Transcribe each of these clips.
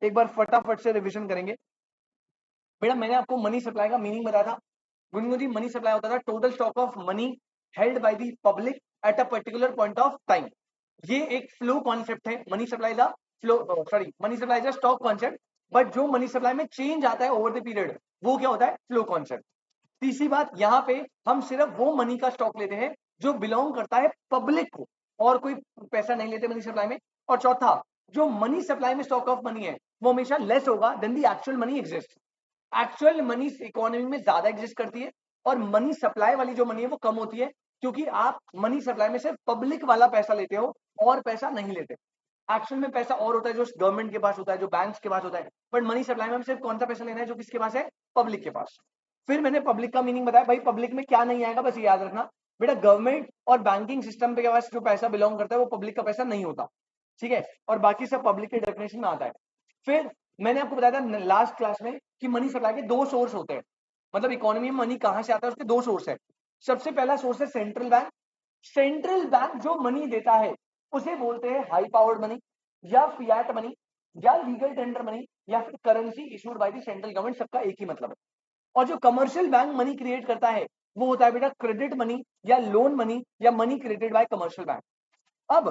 एक बार फटाफट से रिविजन करेंगे। बेटा मैंने आपको मनी सप्लाई का मीनिंग बताया था। गुनगुन जी, मनी सप्लाई होता था total stock of money held by the public at a particular point of time. ये एक फ्लो कॉन्सेप्ट है। Money supply the flow, sorry, money supply the stock concept, but जो money supply में change आता है over the period वो क्या होता है? Flow concept. तीसरी बात, यहाँ पे हम सिर्फ वो मनी का स्टॉक लेते हैं जो बिलोंग करता है पब्लिक को, और कोई पैसा नहीं लेते मनी सप्लाई में। और चौथा, जो मनी सप्लाई में स्टॉक ऑफ मनी है वो हमेशा लेस होगा than the actual money exist. Actual money economy में ज्यादा एग्जिस्ट करती है, और मनी सप्लाई वाली जो मनी है वो कम होती है, क्योंकि आप मनी सप्लाई में सिर्फ पब्लिक वाला पैसा लेते हो और पैसा नहीं लेते। एक्चुअल में पैसा और होता है जो गवर्नमेंट के पास होता है, जो बैंक्स के पास होता है, बट मनी सप्लाई में हम सिर्फ कौन सा पैसा लेना है? जो किसके पास है? पब्लिक के पास। फिर मैंने पब्लिक का मीनिंग बताया। भाई पब्लिक में क्या नहीं आएगा, बस याद रखना बेटा, गवर्नमेंट और बैंकिंग सिस्टम पे के पास जो पैसा बिलोंग करता है वो पब्लिक का पैसा नहीं होता, ठीक है, और बाकी सब पब्लिक के डेफिनेशन में आता है। फिर मैंने आपको बताया था लास्ट क्लास में कि मनी सप्लाई के दो सोर्स होते हैं, मतलब इकोनॉमी में मनी कहां से आता है उसके दो सोर्स है। सबसे पहला सोर्स है सेंट्रल बैंक। सेंट्रल बैंक जो मनी देता है उसे बोलते हैं हाई पावर्ड मनी, या फियाट मनी, या लीगल टेंडर मनी, या फिर currency issued by the central government. सबका एक ही मतलब है। और जो कमर्शियल बैंक मनी क्रिएट करता है वो होता है बेटा क्रेडिट मनी, या लोन मनी, या money created by commercial bank. अब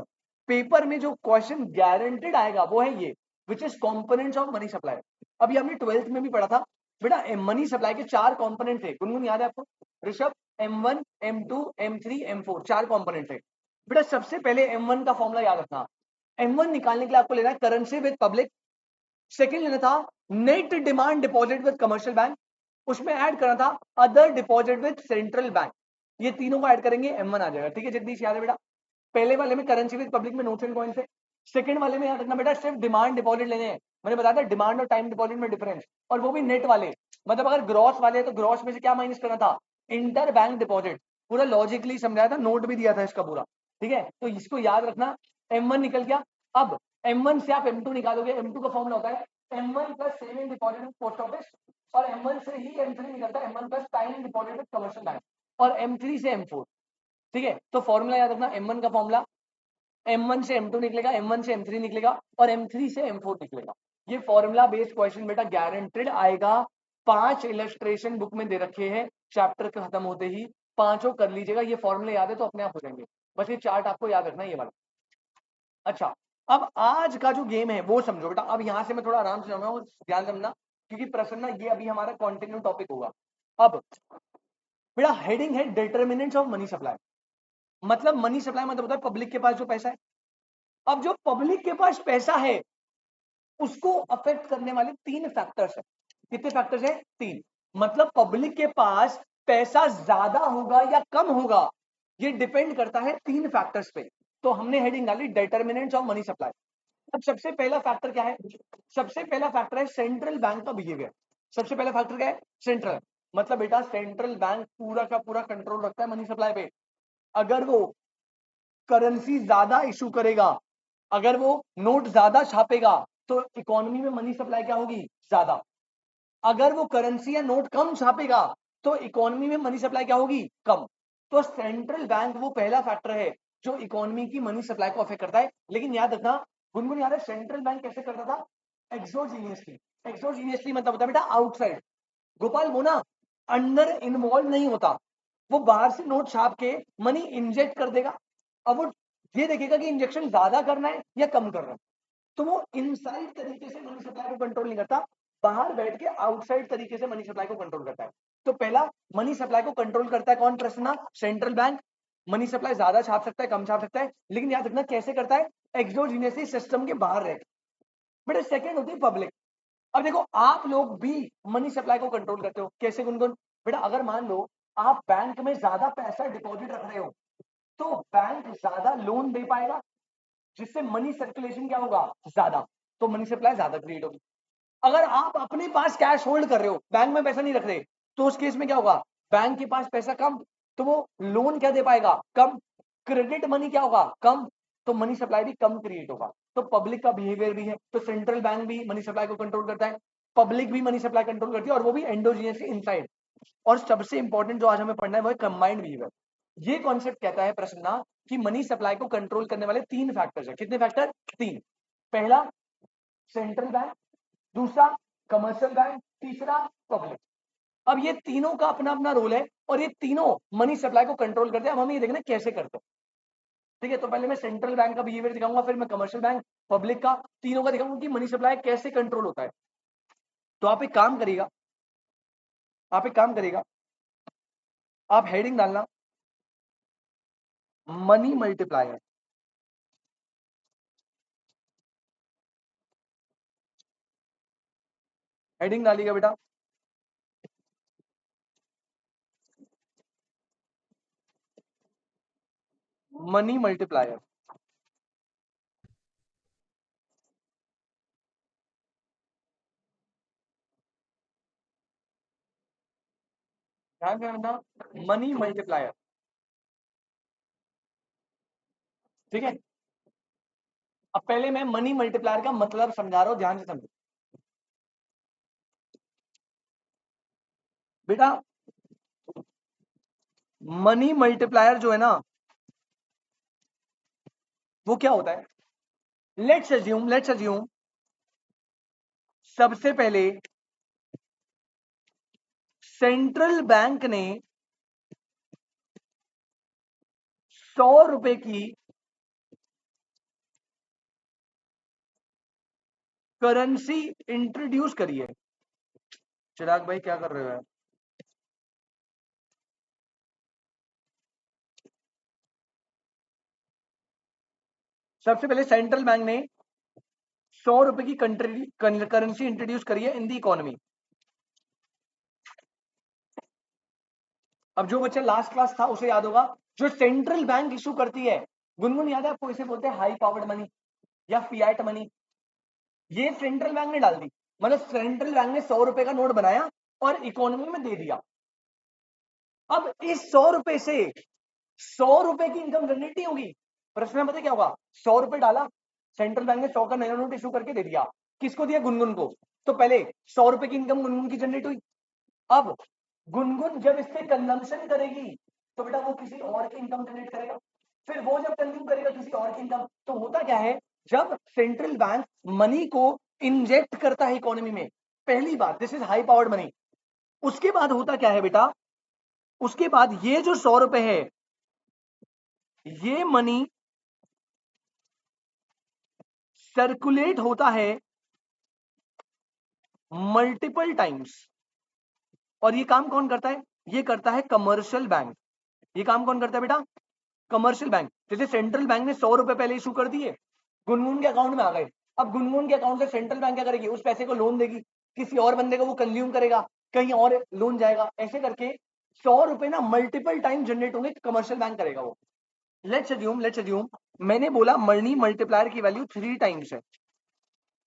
पेपर में जो क्वेश्चन गारंटेड आएगा वो है ये, which is components of money supply. अभी हमने 12th में भी पढ़ा था बेटा, मनी सप्लाई के चार कंपोनेंट थे। गुनगुन याद है आपको? Rishabh, M1, M2, M3, M4 चार कंपोनेंट थे बेटा। सबसे पहले M1 का फॉर्मूला याद रखना। M1 निकालने के लिए आपको लेना है करेंसी विद पब्लिक। सेकंड लेना था net demand deposit with commercial bank. उसमें ऐड करना था other deposit with central bank. ये तीनों को ऐड करेंगे M1 आ जाएगा, ठीक है जगदीश? याद है बेटा? पहले वाले में करेंसी विद पब्लिक में नोट्स एंड कॉइन्स है। सेकंड वाले में याद रखना बेटा सिर्फ डिमांड डिपॉजिट लेने हैं। मैंने बताया था डिमांड और टाइम डिपॉजिट में डिफरेंस, और वो भी नेट वाले। मतलब अगर ग्रॉस वाले हैं तो ग्रॉस में से क्या माइनस करना था? Inter bank deposit. पूरा लॉजिकली समझाया था, नोट भी दिया था इसका पूरा, ठीक है? तो इसको याद रखना। M1 निकल गया। अब M1 से आप M2 निकालोगे। M2 का फॉर्मूला होता है M1 plus saving deposit post office, और M1 से ही M3 निकलता है M1 plus time deposit commercial bank, और M3 से M4, ठीक है? तो फॉर्मूला याद रखना, M1 का फॉर्मूला M1 से M2 निकलेगा, M1 से M3 निकलेगा, और M3 से M4 निकलेगा। ये फॉर्मूला बेस्ड क्वेश्चन बेटा गारंटेड आएगा। 5 इलस्ट्रेशन बुक में दे रखे हैं, चैप्टर खत्म होते ही पांचों कर लीजिएगा। ये फॉर्मूले याद है तो अपने आप हो जाएंगे, बस ये चार्ट आपको याद रखना है, ये वाला। अच्छा, अब आज का जो गेम है वो समझो बेटा। अब यहां से मैं थोड़ा आराम से जाऊंगा, ध्यान समझना, क्योंकि प्रश्न ना ये अभी हमारा कॉन्टिन्यू टॉपिक होगा। अब बेटा हेडिंग है डिटर्मिनेंट्स ऑफ मनी सप्लाई। मतलब मनी सप्लाई मतलब होता है पब्लिक के पास जो पैसा है। अब जो पब्लिक के पास पैसा है उसको अफेक्ट करने वाले तीन फैक्टर्स है। कितने फैक्टर्स है? तीन। मतलब पब्लिक के पास पैसा ज्यादा होगा या कम होगा, ये डिपेंड करता है तीन फैक्टर्स पे। तो हमने हेडिंग डाली डिटर्मिनेंट्स ऑफ मनी सप्लाई। अब सबसे पहला फैक्टर क्या है? सबसे पहला फैक्टर है सेंट्रल बैंक का बिहेवियर। सबसे पहला फैक्टर क्या है? सेंट्रल। मतलब बेटा सेंट्रल बैंक पूरा का पूरा कंट्रोल रखता है मनी सप्लाई पे। अगर वो करेंसी ज्यादा इशू करेगा, अगर वो नोट ज्यादा छापेगा, तो इकोनॉमी में मनी सप्लाई क्या होगी? ज्यादा। अगर वो करेंसी या नोट कम छापेगा तो इकोनॉमी में मनी सप्लाई क्या होगी? कम। तो सेंट्रल बैंक वो पहला फैक्टर है जो इकोनॉमी की मनी सप्लाई को अफेक्ट करता है। लेकिन याद रखना, गुनगुन याद है सेंट्रल बैंक कैसे करता था? एक्सोजीनियसली। एक्सोजीनियसली मतलब होता है बेटा आउटसाइड। गोपाल वो ना अंदर इन्वॉल्व नहीं होता, वो बाहर से नोट छाप के मनी इंजेक्ट कर देगा। अब वो ये देखेगा कि इंजेक्शन ज्यादा करना है या कम करना है, तो वो इनसाइड तरीके से मनी सप्लाई को कंट्रोल नहीं करता, बाहर बैठ के आउटसाइड तरीके से मनी सप्लाई को कंट्रोल करता है। तो पहला, मनी सप्लाई को कंट्रोल करता है कौन? प्रश्न, सेंट्रल बैंक। मनी सप्लाई ज्यादा छाप सकता है, कम छाप सकता है, लेकिन याद रखना कैसे करता है? एक्सोजीनियसली, सिस्टम के बाहर रह के। बेटा सेकंड होती है पब्लिक। अब देखो आप लोग भी मनी सप्लाई को कंट्रोल करते हो, कैसे गुनगुन? बेटा अगर मान लो आप बैंक में ज्यादा पैसा डिपॉजिट रख रहे हो तो बैंक ज्यादा लोन दे पाएगा, जिससे मनी सर्कुलेशन क्या होगा? ज्यादा। तो मनी सप्लाई ज्यादा क्रिएट होगी। अगर आप अपने पास कैश होल्ड कर रहे हो, बैंक में पैसा नहीं रख रहे, तो उस केस में क्या होगा? बैंक के पास पैसा कम, तो वो लोन क्या दे पाएगा? कम। क्रेडिट मनी क्या होगा? कम। तो मनी सप्लाई भी कम क्रिएट होगा। तो पब्लिक का बिहेवियर भी है, तो सेंट्रल बैंक भी मनी सप्लाई को कंट्रोल करता है, पब्लिक भी मनी सप्लाई कंट्रोल करती है, और वो भी एंडोजीनियस इनसाइड। और सबसे इंपॉर्टेंट जो आज हमें पढ़ना है वो है कंबाइंड बिहेवियर। ये कॉन्सेप्ट कहता है प्रश्न ना कि मनी सप्लाई को कंट्रोल करने वाले तीन फैक्टर्स है। कितने फैक्टर? तीन। पहला सेंट्रल बैंक, दूसरा कमर्शियल बैंक, तीसरा पब्लिक। अब ये तीनों का अपना अपना रोल है और ये तीनों मनी सप्लाई को कंट्रोल करते हैं। अब हम ये देखना कैसे करते हैं। ठीक है, तो पहले मैं सेंट्रल बैंक का बिहेवियर दिखाऊंगा, फिर मैं कमर्शियल बैंक, पब्लिक का, तीनों का दिखाऊंगा कि मनी सप्लाई कैसे कंट्रोल होता है। तो आप एक काम करिएगा, आप हेडिंग डालना मनी मल्टीप्लायर। हेडिंग डालिएगा बेटा मनी मल्टीप्लायर। ध्यान से समझना, मनी मल्टीप्लायर। ठीक है, अब पहले मैं मनी मल्टीप्लायर का मतलब समझा रहा हूं, ध्यान से समझो बेटा। मनी मल्टीप्लायर जो है ना, वो क्या होता है? लेट्स अज्यूम सबसे पहले सेंट्रल बैंक ने 100 रुपए की करेंसी इंट्रोड्यूस करी है। चिराग भाई क्या कर रहे हो? सबसे पहले सेंट्रल बैंक ने 100 रुपए की करेंसी इंट्रोड्यूस करी है इन दी इकोनॉमी। अब जो बच्चा लास्ट क्लास था उसे याद होगा, जो सेंट्रल बैंक इशू करती है, गुनगुन याद है आपको, इसे बोलते हैं हाई पावर्ड मनी या फियाट मनी। ये सेंट्रल बैंक ने डाल दी, मतलब सेंट्रल बैंक ने 100 रुपए का नोट बनाया और इकोनॉमी में दे दिया। अब इस 100 रुपए से 100 रुपए की इनकम जनरेट नहीं होगी। प्रश्न में पता क्या होगा? 100 रुपए डाला, सेंट्रल बैंक ने 100 का नया नोट इशू करके दे दिया। किसको दिया? गुनगुन को। तो पहले 100 रुपए की इनकम गुनगुन की जनरेट हुई। अब गुनगुन जब इससे कंजम्पशन करेगी तो बेटा वो किसी और की इनकम जनरेट करेगा, फिर वो जब कंज्यूम करेगा किसी और की इनकम। तो होता क्या है, जब सेंट्रल बैंक मनी को इंजेक्ट करता है इकोनॉमी में, पहली बात this is high powered money. उसके बाद होता क्या है बेटा, उसके बाद ये जो 100 रुपए है, ये मनी सर्कुलेट होता है मल्टीपल टाइम्स। और ये काम कौन करता है? ये करता है कमर्शियल बैंक। ये काम कौन करता है बेटा? Commercial bank. जैसे सेंट्रल बैंक ने 100 रुपए पहले इशू कर दिए, गुनगुन के अकाउंट में आ गए। अब गुनगुन के अकाउंट से सेंट्रल बैंक क्या करेगी? उस पैसे को लोन देगी, किसी और बंदे को वो कंज्यूम करेगा, कहीं और लोन जाएगा, ऐसे करके 100 रुपए ना मल्टीपल टाइम जनरेट होंगे, कमर्शियल बैंक करेगा वो। लेट्स अज्यूम मैंने बोला मनी मल्टीप्लायर की वैल्यू 3 टाइम्स है।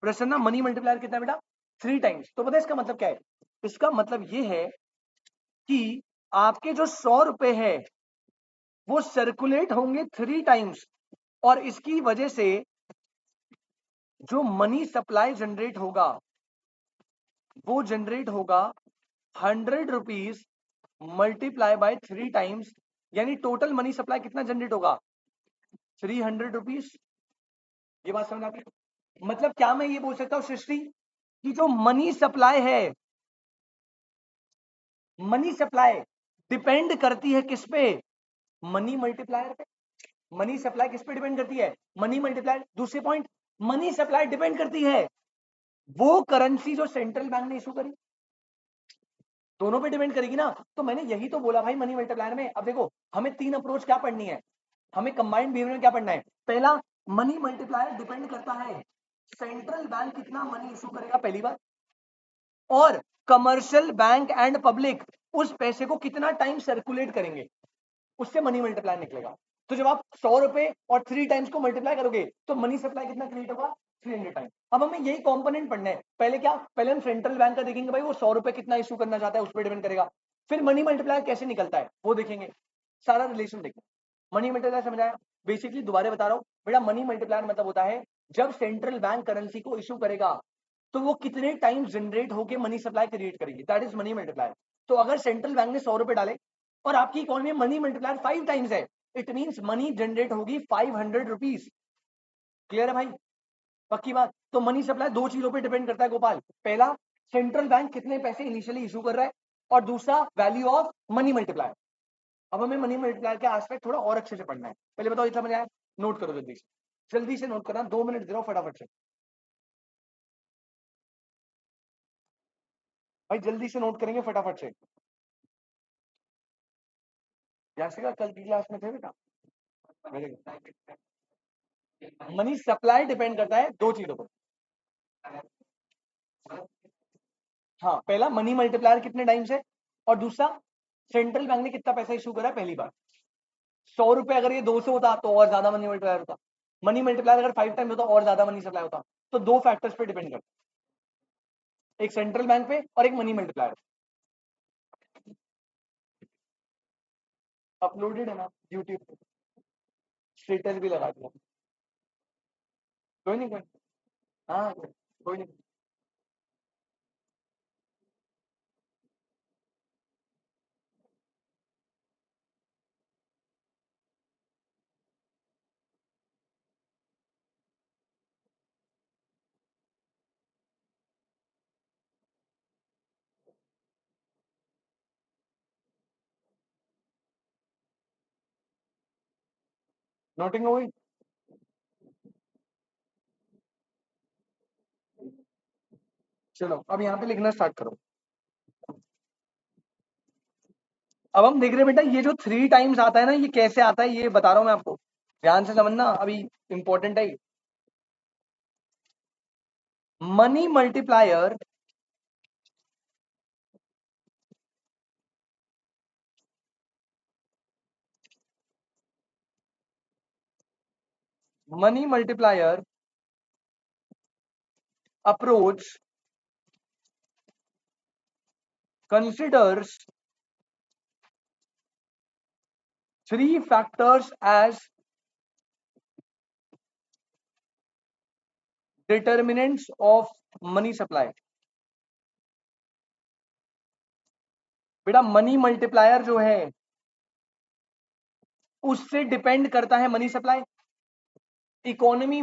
प्रश्न ना, मनी मल्टीप्लायर कितना है बेटा? 3 टाइम्स। तो पता है इसका मतलब क्या है? इसका मतलब ये है कि आपके जो 100 रुपए है वो सर्कुलेट होंगे 3 टाइम्स, और इसकी वजह से जो मनी सप्लाई जनरेट होगा वो जनरेट होगा 100 रुपीज मल्टीप्लाई बाय 3 टाइम्स, यानी टोटल मनी सप्लाई कितना जनरेट होगा? 300 रुपीज। ये बात समझ आती है? मतलब क्या मैं ये बोल सकता हूं सृष्टि कि जो मनी सप्लाई है, मनी सप्लाई डिपेंड करती है किस पे? मनी मल्टीप्लायर पे। मनी सप्लाई किस पे डिपेंड करती है? Money multiplier. दूसरे पॉइंट, मनी सप्लाई डिपेंड करती है वो करेंसी जो सेंट्रल बैंक ने इशू करी, दोनों पे डिपेंड करेगी ना। तो मैंने यही तो बोला भाई मनी मल्टीप्लायर में। अब देखो हमें 3 अप्रोच क्या पढ़नी है, हमें कंबाइंड बिहेवियर में क्या पढ़ना है? पहला, मनी मल्टीप्लायर डिपेंड करता है सेंट्रल बैंक कितना मनी इशू करेगा, पहली बात, और कमर्शियल बैंक एंड पब्लिक उस पैसे को कितना टाइम सर्कुलेट करेंगे, उससे मनी मल्टीप्लायर निकलेगा। तो जब आप 100 रुपए और 3 टाइम्स को मल्टीप्लाई करोगे तो मनी सप्लाई कितना क्रिएट होगा? 300 टाइम। अब हमें यही कंपोनेंट पढ़ना है। पहले क्या, पहले हम सेंट्रल बैंक का देखेंगे, भाई वो 100 रुपए कितना इशू करना चाहता है उस पर डिपेंड करेगा। फिर मनी मल्टीप्लायर कैसे निकलता है वो देखेंगे, सारा रिलेशन देखेंगे। मनी मल्टीप्लायर समझ आया? बेसिकली दोबारा बता रहा हूं बेटा, मनी मल्टीप्लायर मतलब होता है जब सेंट्रल बैंक करेंसी को इशू करेगा तो वो कितने टाइम जनरेट होकर मनी सप्लाई क्रिएट करेगी, दैट इज मनी मल्टीप्लायर। तो अगर सेंट्रल बैंक ने 100 रुपए डाले और आपकी इकोनॉमी में मनी मल्टीप्लायर 5 टाइम्स है, इट मींस मनी जनरेट होगी 500 रुपीज। क्लियर है भाई? पक्की बात? तो मनी सप्लाई दो चीजों पे डिपेंड करता है गोपाल। पहला, सेंट्रल बैंक कितने पैसे इनिशियली इशू कर रहा है, और दूसरा वैल्यू ऑफ मनी मल्टीप्लायर। अब हमें मनी मल्टीप्लायर के एस्पेक्ट थोड़ा और अच्छे से पढ़ना है। पहले बताओ इतना समझ आया? नोट करो जल्दी से नोट करना, 2 मिनट दे रहा हूं फटाफट से। भाई जल्दी से नोट करेंगे फटाफट से। यासिका कल की क्लास में थे बेटा? Very good. Money supply depend करता है दो चीजों पर। हाँ, पहला मनी मल्टीप्लायर कितने टाइम से, और दूसरा सेंट्रल बैंक ने कितना पैसा इशू करा है पहली बार। 100 रुपए अगर ये 200 होता तो और ज्यादा मनी मल्टीप्लायर होता। मनी मल्टीप्लायर अगर 5 टाइम होता और ज्यादा मनी सप्लाई होता। तो दो फैक्टर्स पे डिपेंड करता है, एक सेंट्रल बैंक पे और एक मनी मल्टीप्लायर। अपलोडेड है ना यूट्यूब पे, स्टेटस भी लगा दिया। कोई नहीं कोई, हाँ कोई नहीं। नोटिंग हो गई? चलो अब यहाँ पे लिखना स्टार्ट करो। अब हम देख रहे हैं बेटा, ये जो 3 टाइम्स आता है ना, ये कैसे आता है ये बता रहा हूं मैं आपको, ध्यान से समझना, अभी इंपॉर्टेंट है। Money multiplier money multiplier approach considers 3 factors as determinants of money supply। बेटा मनी मल्टीप्लायर जो है उससे डिपेंड करता है मनी सप्लाई। इकोनॉमी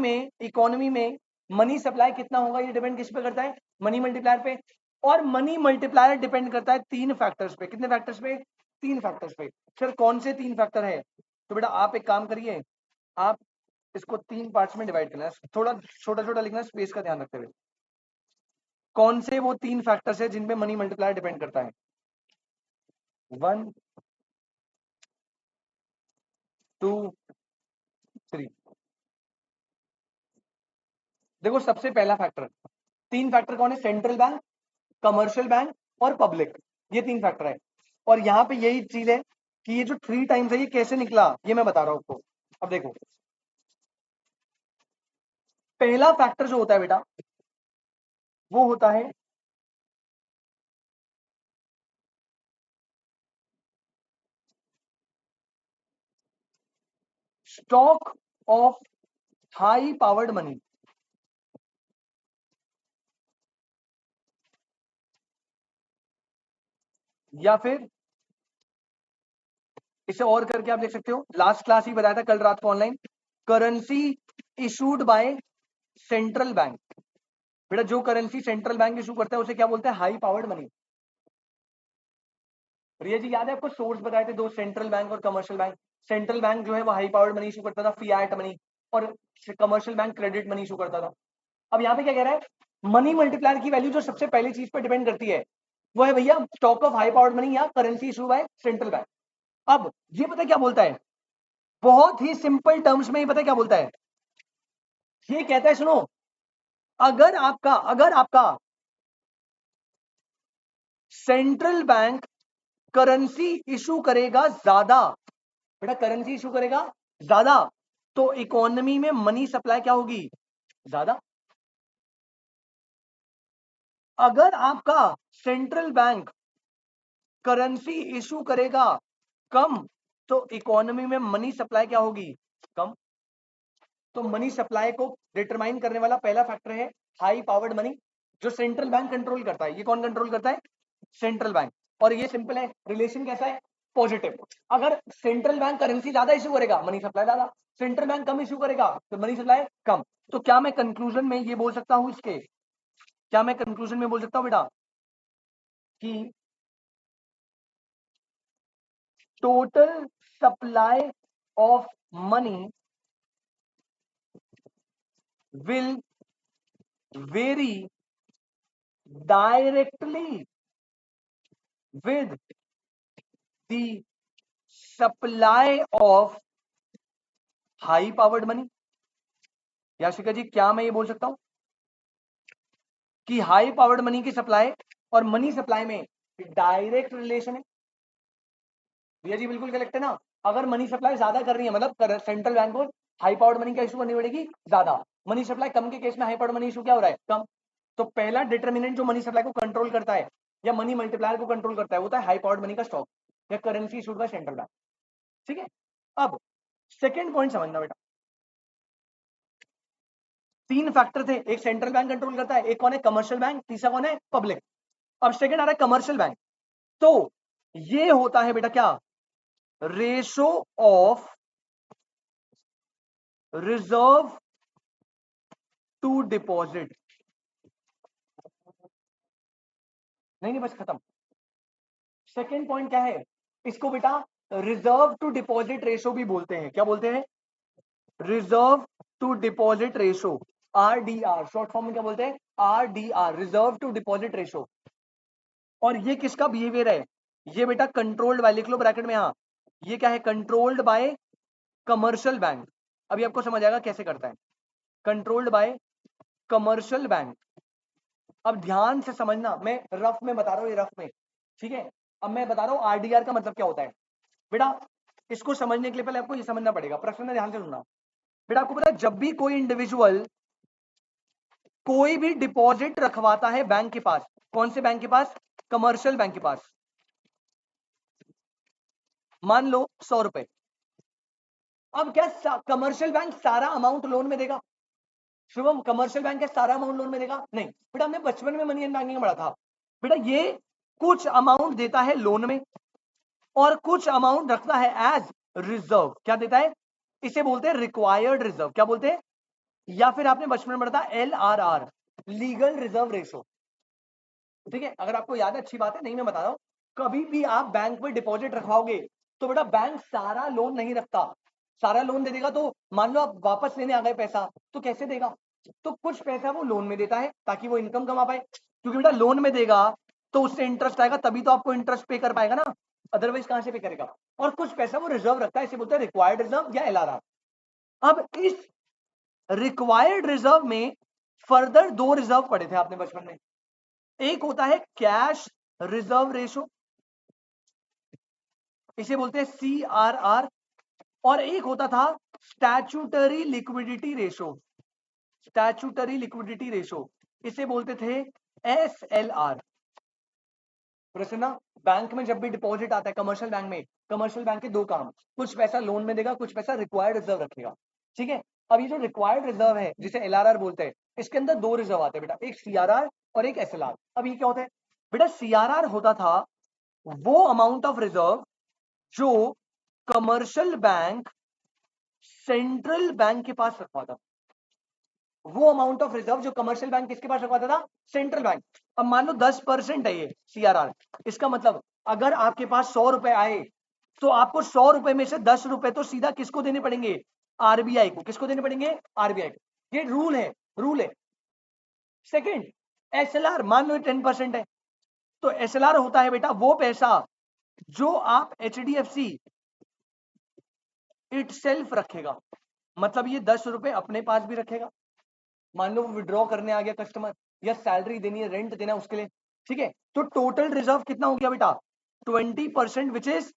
में मनी सप्लाई कितना होगा ये डिपेंड किस पे करता है, मनी मल्टीप्लायर पे। और मनी मल्टीप्लायर डिपेंड करता है 3 फैक्टर्स पे। कितने फैक्टर्स पे? 3 फैक्टर्स पे। सर कौन से 3 फैक्टर है? तो बेटा आप एक काम करिए, आप इसको 3 पार्ट्स में डिवाइड करना है, थोड़ा छोटा छोटा लिखना, स्पेस का ध्यान रखते हुए। कौन से वो 3 फैक्टर्स है जिन पे मनी मल्टीप्लायर डिपेंड करता है? 1 2 3। देखो सबसे पहला फैक्टर, 3 फैक्टर कौन है? सेंट्रल बैंक, कमर्शियल बैंक और पब्लिक, ये 3 फैक्टर है। और यहाँ पे यही चीज है कि ये जो 3 टाइम्स है ये कैसे निकला ये मैं बता रहा हूं आपको। अब देखो, पहला फैक्टर जो होता है बेटा वो होता है stock of high powered money, या फिर इसे और करके आप देख सकते हो, लास्ट क्लास ही बताया था कल रात को online, currency issued by central bank. बेटा जो करेंसी सेंट्रल बैंक इशू करता है उसे क्या बोलते हैं? High powered money. Priya ji याद है आपको सोर्स बताए थे दो, सेंट्रल बैंक और कमर्शियल बैंक। सेंट्रल बैंक जो है वो हाई पावर्ड मनी इशू करता था, फियाट मनी, और commercial bank credit money issue करता था। अब यहाँ पे क्या कह रहा है, मनी मल्टीप्लायर की वैल्यू जो सबसे पहली चीज पर डिपेंड करती है वो है भैया stock of high powered money या currency issue by central bank. अब ये पता क्या बोलता है, बहुत ही सिंपल टर्म्स में ये पता क्या बोलता है, ये कहता है सुनो, अगर आपका सेंट्रल बैंक करेंसी इशू करेगा ज्यादा, बेटा करेंसी इशू करेगा ज्यादा, तो इकोनॉमी में मनी सप्लाई क्या होगी? ज्यादा। अगर आपका सेंट्रल बैंक करेंसी इशू करेगा कम, तो इकोनॉमी में मनी सप्लाई क्या होगी? कम। तो मनी सप्लाई को डिटरमाइन करने वाला पहला फैक्टर है हाई पावर्ड मनी, जो सेंट्रल बैंक कंट्रोल करता है। ये कौन कंट्रोल करता है? Central bank. और ये सिंपल है, रिलेशन कैसा है? पॉजिटिव। अगर सेंट्रल बैंक करेंसी ज्यादा इश्यू करेगा, मनी सप्लाई ज्यादा, सेंट्रल बैंक कम इश्यू करेगा तो मनी सप्लाई कम। तो क्या मैं कंक्लूजन में ये बोल सकता हूं इसके, क्या मैं कंक्लूजन में बोल सकता हूं बेटा कि total supply of money will vary directly with the supply of high powered money। Yashika ji क्या मैं ये बोल सकता हूं कि हाई पावर्ड मनी की सप्लाई और मनी सप्लाई में डायरेक्ट रिलेशन है? भैया जी बिल्कुल करेक्ट है ना। अगर मनी सप्लाई ज्यादा कर रही है मतलब सेंट्रल बैंक को हाई पावर्ड मनी का इशू करनी पड़ेगी ज्यादा, मनी सप्लाई कम के केस में हाई पावर्ड मनी इशू क्या हो रहा है, कम। तो पहला डिटर्मिनेंट जो मनी सप्लाई को कंट्रोल करता है या मनी मल्टीप्लायर को कंट्रोल करता है वो होता है हाई पावर्ड मनी का स्टॉक या currency issued by central bank. ठीक है, अब सेकेंड पॉइंट समझना बेटा, तीन फैक्टर थे, एक सेंट्रल बैंक कंट्रोल करता है, एक कौन है कमर्शियल बैंक, तीसरा कौन है पब्लिक। अब सेकेंड आ रहा है कमर्शियल बैंक। तो ये होता है बेटा क्या, ratio of reserve to deposit. नहीं बस खत्म। सेकेंड पॉइंट क्या है, इसको बेटा रिजर्व टू डिपॉजिट रेशो भी बोलते हैं। क्या बोलते हैं, reserve to deposit ratio, RDR short form में क्या बोलते हैं, RDR, reserve to deposit ratio. और ये किसका बिहेवियर है, ये बेटा कंट्रोल्ड बाय, लिख लो ब्रैकेट में, हाँ ये क्या है, कंट्रोल्ड बाय कमर्शियल बैंक। अभी आपको समझ आएगा कैसे करता है, कंट्रोल्ड बाय कमर्शियल बैंक। अब ध्यान से समझना, मैं रफ में बता रहा हूं, ये रफ में, ठीक है। अब मैं बता रहा हूं आरडीआर का मतलब क्या होता है बेटा, इसको समझने के लिए पहले आपको ये समझना पड़ेगा, प्रश्न में ध्यान से सुनना। बेटा आपको पता है जब भी कोई इंडिविजुअल कोई भी डिपॉजिट रखवाता है बैंक के पास, कौन से बैंक के पास, कमर्शियल बैंक के पास, मान लो 100 रुपए। अब क्या कमर्शियल बैंक सारा अमाउंट लोन में देगा, शुभम कमर्शियल बैंक क्या सारा अमाउंट लोन में देगा, नहीं बेटा। हमने बचपन में मनी एंड बैंकिंग में पढ़ा था बेटा, ये कुछ अमाउंट देता है लोन में और कुछ अमाउंट रखता है एज रिजर्व। क्या देता है, इसे बोलते हैं रिक्वायर्ड रिजर्व। क्या बोलते हैं, या फिर आपने बचपन में पढ़ा था LRR, लीगल रिजर्व रेशो। ठीक है, अगर आपको याद है अच्छी बात है, नहीं मैं बता रहा हूं, कभी भी आप बैंक में डिपॉजिट रखवाओगे तो बेटा बैंक सारा लोन नहीं रखता, सारा लोन दे देगा तो मान लो आप वापस लेने आ गए पैसा तो कैसे देगा, तो कुछ पैसा वो लोन में देता है ताकि वो इनकम कमा पाए, क्योंकि बेटा लोन में देगा तो उससे इंटरेस्ट आएगा तभी तो आपको इंटरेस्ट पे कर पाएगा ना, अदरवाइज कहां से पे करेगा। और कुछ पैसा वो रिजर्व रखता है, इसे बोलते हैं रिक्वायर्ड रिजर्व या LRR। अब इस रिक्वायर्ड रिजर्व में फर्दर दो रिजर्व पढ़े थे आपने बचपन में, एक होता है कैश रिजर्व रेशो, इसे बोलते हैं CRR, और एक होता था statutory liquidity ratio, statutory liquidity ratio, इसे बोलते थे SLR। प्रश्न, बैंक में जब भी डिपॉजिट आता है कमर्शियल बैंक में, कमर्शियल बैंक के दो काम, कुछ पैसा लोन में देगा, कुछ पैसा रिक्वायर्ड रिजर्व रखेगा। ठीक है, अब ये जो रिक्वायर्ड रिजर्व है जिसे LRR बोलते हैं, इसके अंदर दो रिजर्व आते हैं बेटा, एक CRR और एक SLR। अब ये क्या होता है बेटा, CRR होता था वो अमाउंट ऑफ रिजर्व जो कमर्शियल बैंक सेंट्रल बैंक के पास रखवाता था, वो अमाउंट ऑफ रिजर्व जो कमर्शियल बैंक किसके पास रखवाता था, सेंट्रल बैंक। अब मान लो 10% है ये CRR, इसका मतलब अगर आपके पास 100 रुपए आए तो आपको 100 रुपए में से 10 रुपए तो सीधा किसको देने पड़ेंगे, RBI को। किसको देने पड़ेंगे, RBI को। ये रूल है, रूल है। सेकेंड, SLR, मान लो 10% है तो SLR होता है बेटा वो पैसा जो आप HDFC इट सेल्फ रखेगा, मतलब ये 10 रुपए अपने पास भी रखेगा, मान लो विड्रॉ करने आ गया कस्टमर या सैलरी देनी है, रेंट देना है उसके लिए। ठीक है, तो टोटल रिजर्व कितना हो गया बेटा, 20% विच इज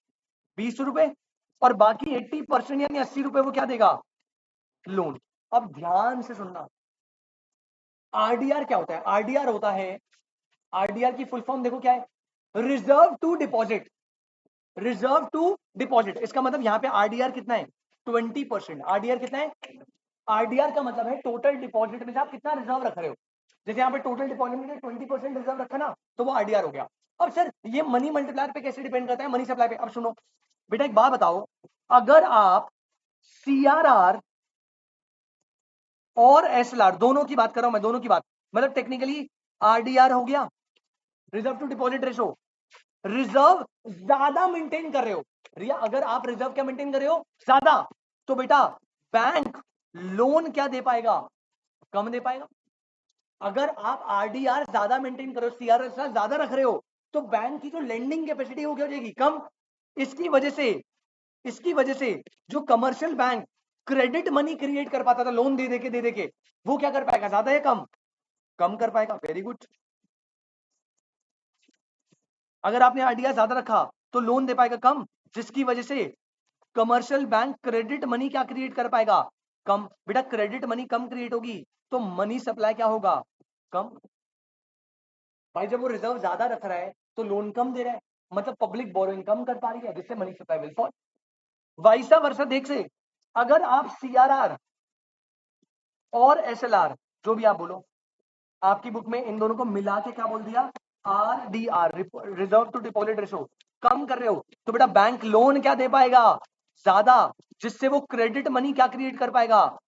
20 रुपए, और बाकी 80% यानी 80 रुपए वो क्या देगा, लोन। अब ध्यान से सुनना, आरडीआर क्या होता है, आरडीआर होता है, आरडीआर की फुल फॉर्म देखो क्या है, reserve to deposit, reserve to deposit. इसका मतलब यहाँ पे आरडीआर कितना है, 20%। आरडीआर कितना है, आरडीआर का मतलब है टोटल डिपॉजिट में से आप कितना रिजर्व रख रहे हो। जैसे यहाँ पे टोटल डिपॉजिट में 20% रिजर्व रखा ना, तो वो आरडीआर हो गया। अब सर ये मनी मल्टीप्लायर पे कैसे डिपेंड करता है? मनी सप्लाई पे। अब सुनो बेटा, एक बात बताओ, अगर आप CRR और SLR दोनों की बात कर रहा हूं मैं, दोनों की बात, मतलब टेक्निकली RDR हो गया, reserve to deposit ratio, reserve ज्यादा मेंटेन कर रहे हो रिया, अगर आप रिजर्व क्या मेंटेन कर रहे हो? ज्यादा, तो बेटा बैंक लोन क्या दे पाएगा? कम दे पाएगा। अगर आप RDR ज्यादा मेंटेन करो, CRR ज्यादा रख रहे हो, तो बैंक की जो लेंडिंग कैपेसिटी हो जाएगी कम। इसकी वजह से, इसकी वजह से जो commercial bank credit money create कर पाता था लोन दे दे के, वो क्या कर पाएगा? ज्यादा या कम? कम कर पाएगा। Very good. अगर आपने RDR ज्यादा रखा तो लोन दे पाएगा कम, जिसकी वजह से कमर्शियल बैंक क्रेडिट मनी क्या क्रिएट कर पाएगा? कम। बेटा क्रेडिट मनी कम क्रिएट होगी तो मनी सप्लाई क्या होगा? कम। भाई जब वो रिजर्व ज्यादा रख रहा है तो लोन कम दे रहा है, मतलब पब्लिक बोरोइंग कम कर पा रही है, जिससे money supply will fall. Vice versa देख से, अगर आप CRR और SLR जो भी आप बोलो, आपकी बुक में इन दोनों को मिला के क्या बोल दिया? RDR, reserve to deposit ratio, कम कर रहे हो तो बेटा बैंक लोन क्या दे पाएगा? ज्यादा, जिससे वो क्रेडिट मनी क्या क्रिएट कर पाएगा?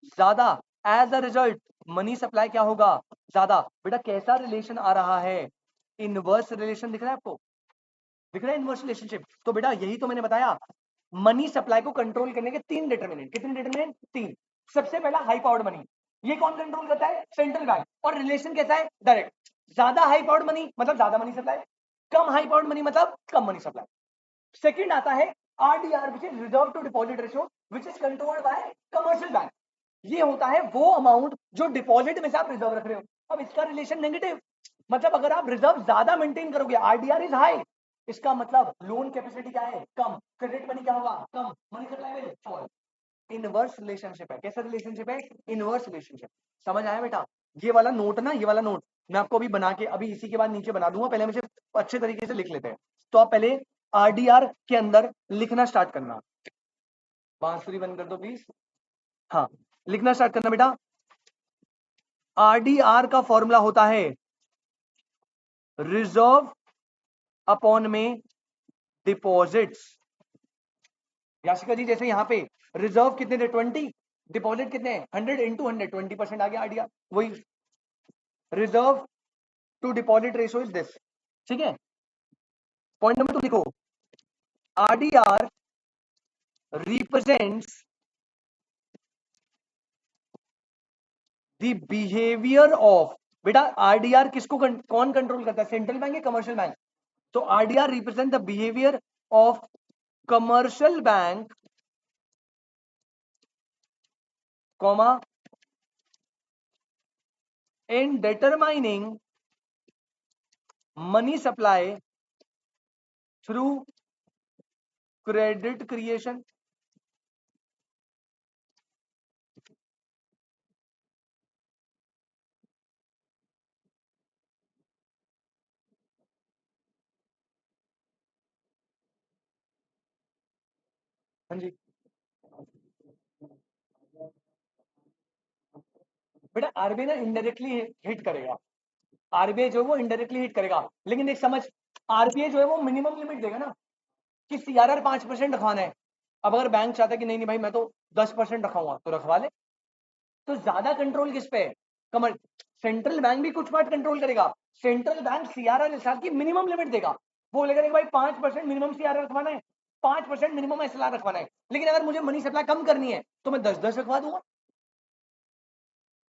ज्यादा। As a result money supply क्या होगा? ज्यादा। बेटा कैसा रिलेशन आ रहा है? इनवर्स रिलेशन दिख रहा है आपको? दिख रहा है इनवर्स रिलेशनशिप? तो बेटा यही तो मैंने बताया, मनी सप्लाई को कंट्रोल करने के 3 डिटरमिनेंट। कितने डिटरमिनेंट? 3। सबसे पहला हाई पावर्ड मनी, ये कौन कंट्रोल करता है? Central bank. और रिलेशन कैसा है? डायरेक्ट। ज्यादा हाई पावर्ड मनी मतलब ज्यादा मनी सप्लाई, कम हाई पावर्ड मनी मतलब कम मनी सप्लाई। सेकंड आता है RDR, which is reserve to deposit ratio, which is controlled by commercial bank. ये होता है वो अमाउंट जो डिपॉजिट में से आप रिजर्व रख रहे हो। अब इसका रिलेशन नेगेटिव, मतलब अगर आप रिजर्व ज्यादा मेंटेन करोगे, RDR इज हाई, इसका मतलब लोन कैपेसिटी क्या है? कम। क्रेडिट मनी क्या होगा? कम। Money supply will fall. Inverse relationship है। कैसा रिलेशनशिप है? Inverse relationship. समझ आया बेटा? ये वाला नोट ना, ये वाला नोट मैं आपको अभी बना के, अभी इसी के बाद नीचे बना दूंगा, पहले मुझे अच्छे तरीके से लिख लेते हैं। तो आप पहले RDR के अंदर लिखना स्टार्ट करना। बांसुरी बंद कर दो प्लीज। हाँ, लिखना स्टार्ट करना बेटा। RDR का फॉर्मूला होता है रिजर्व अपॉन में डिपॉजिट्स। याशिका जी जैसे यहाँ पे रिजर्व कितने थे? 20, डिपॉजिट कितने हैं? 100 इंटू 100, 20% आ गया RDR। वही reserve to deposit ratio is this. ठीक है, पॉइंट नंबर 2 लिखो, RDR represents the behaviour of. बेटा RDR किसको कौन कंट्रोल करता है? सेंट्रल बैंक या कमर्शियल बैंक? तो RDR represent the behaviour of commercial bank, comma, in determining money supply through credit creation। हाँ जी बेटा, RBI ना इनडायरेक्टली हिट करेगा। RBI जो है वो इनडायरेक्टली हिट करेगा, लेकिन देख समझ, RBI जो है वो मिनिमम लिमिट देगा ना, कि CRR 5% रखवाना है। अब अगर बैंक चाहता है कि नहीं नहीं भाई मैं तो 10% रखाऊंगा, तो रखवा ले। तो ज्यादा कंट्रोल किस पे है? कमर सेंट्रल बैंक भी कुछ पार्ट कंट्रोल करेगा। सेंट्रल बैंक CRR हिसाब की मिनिमम लिमिट देगा। वो बोलेगा कि भाई 5% मिनिमम CRR रखवाना है, 5% मिनिमम SLR रखवाना है। लेकिन अगर मुझे मनी सप्लाई कम करनी है तो मैं 10-10 रखवा दूंगा।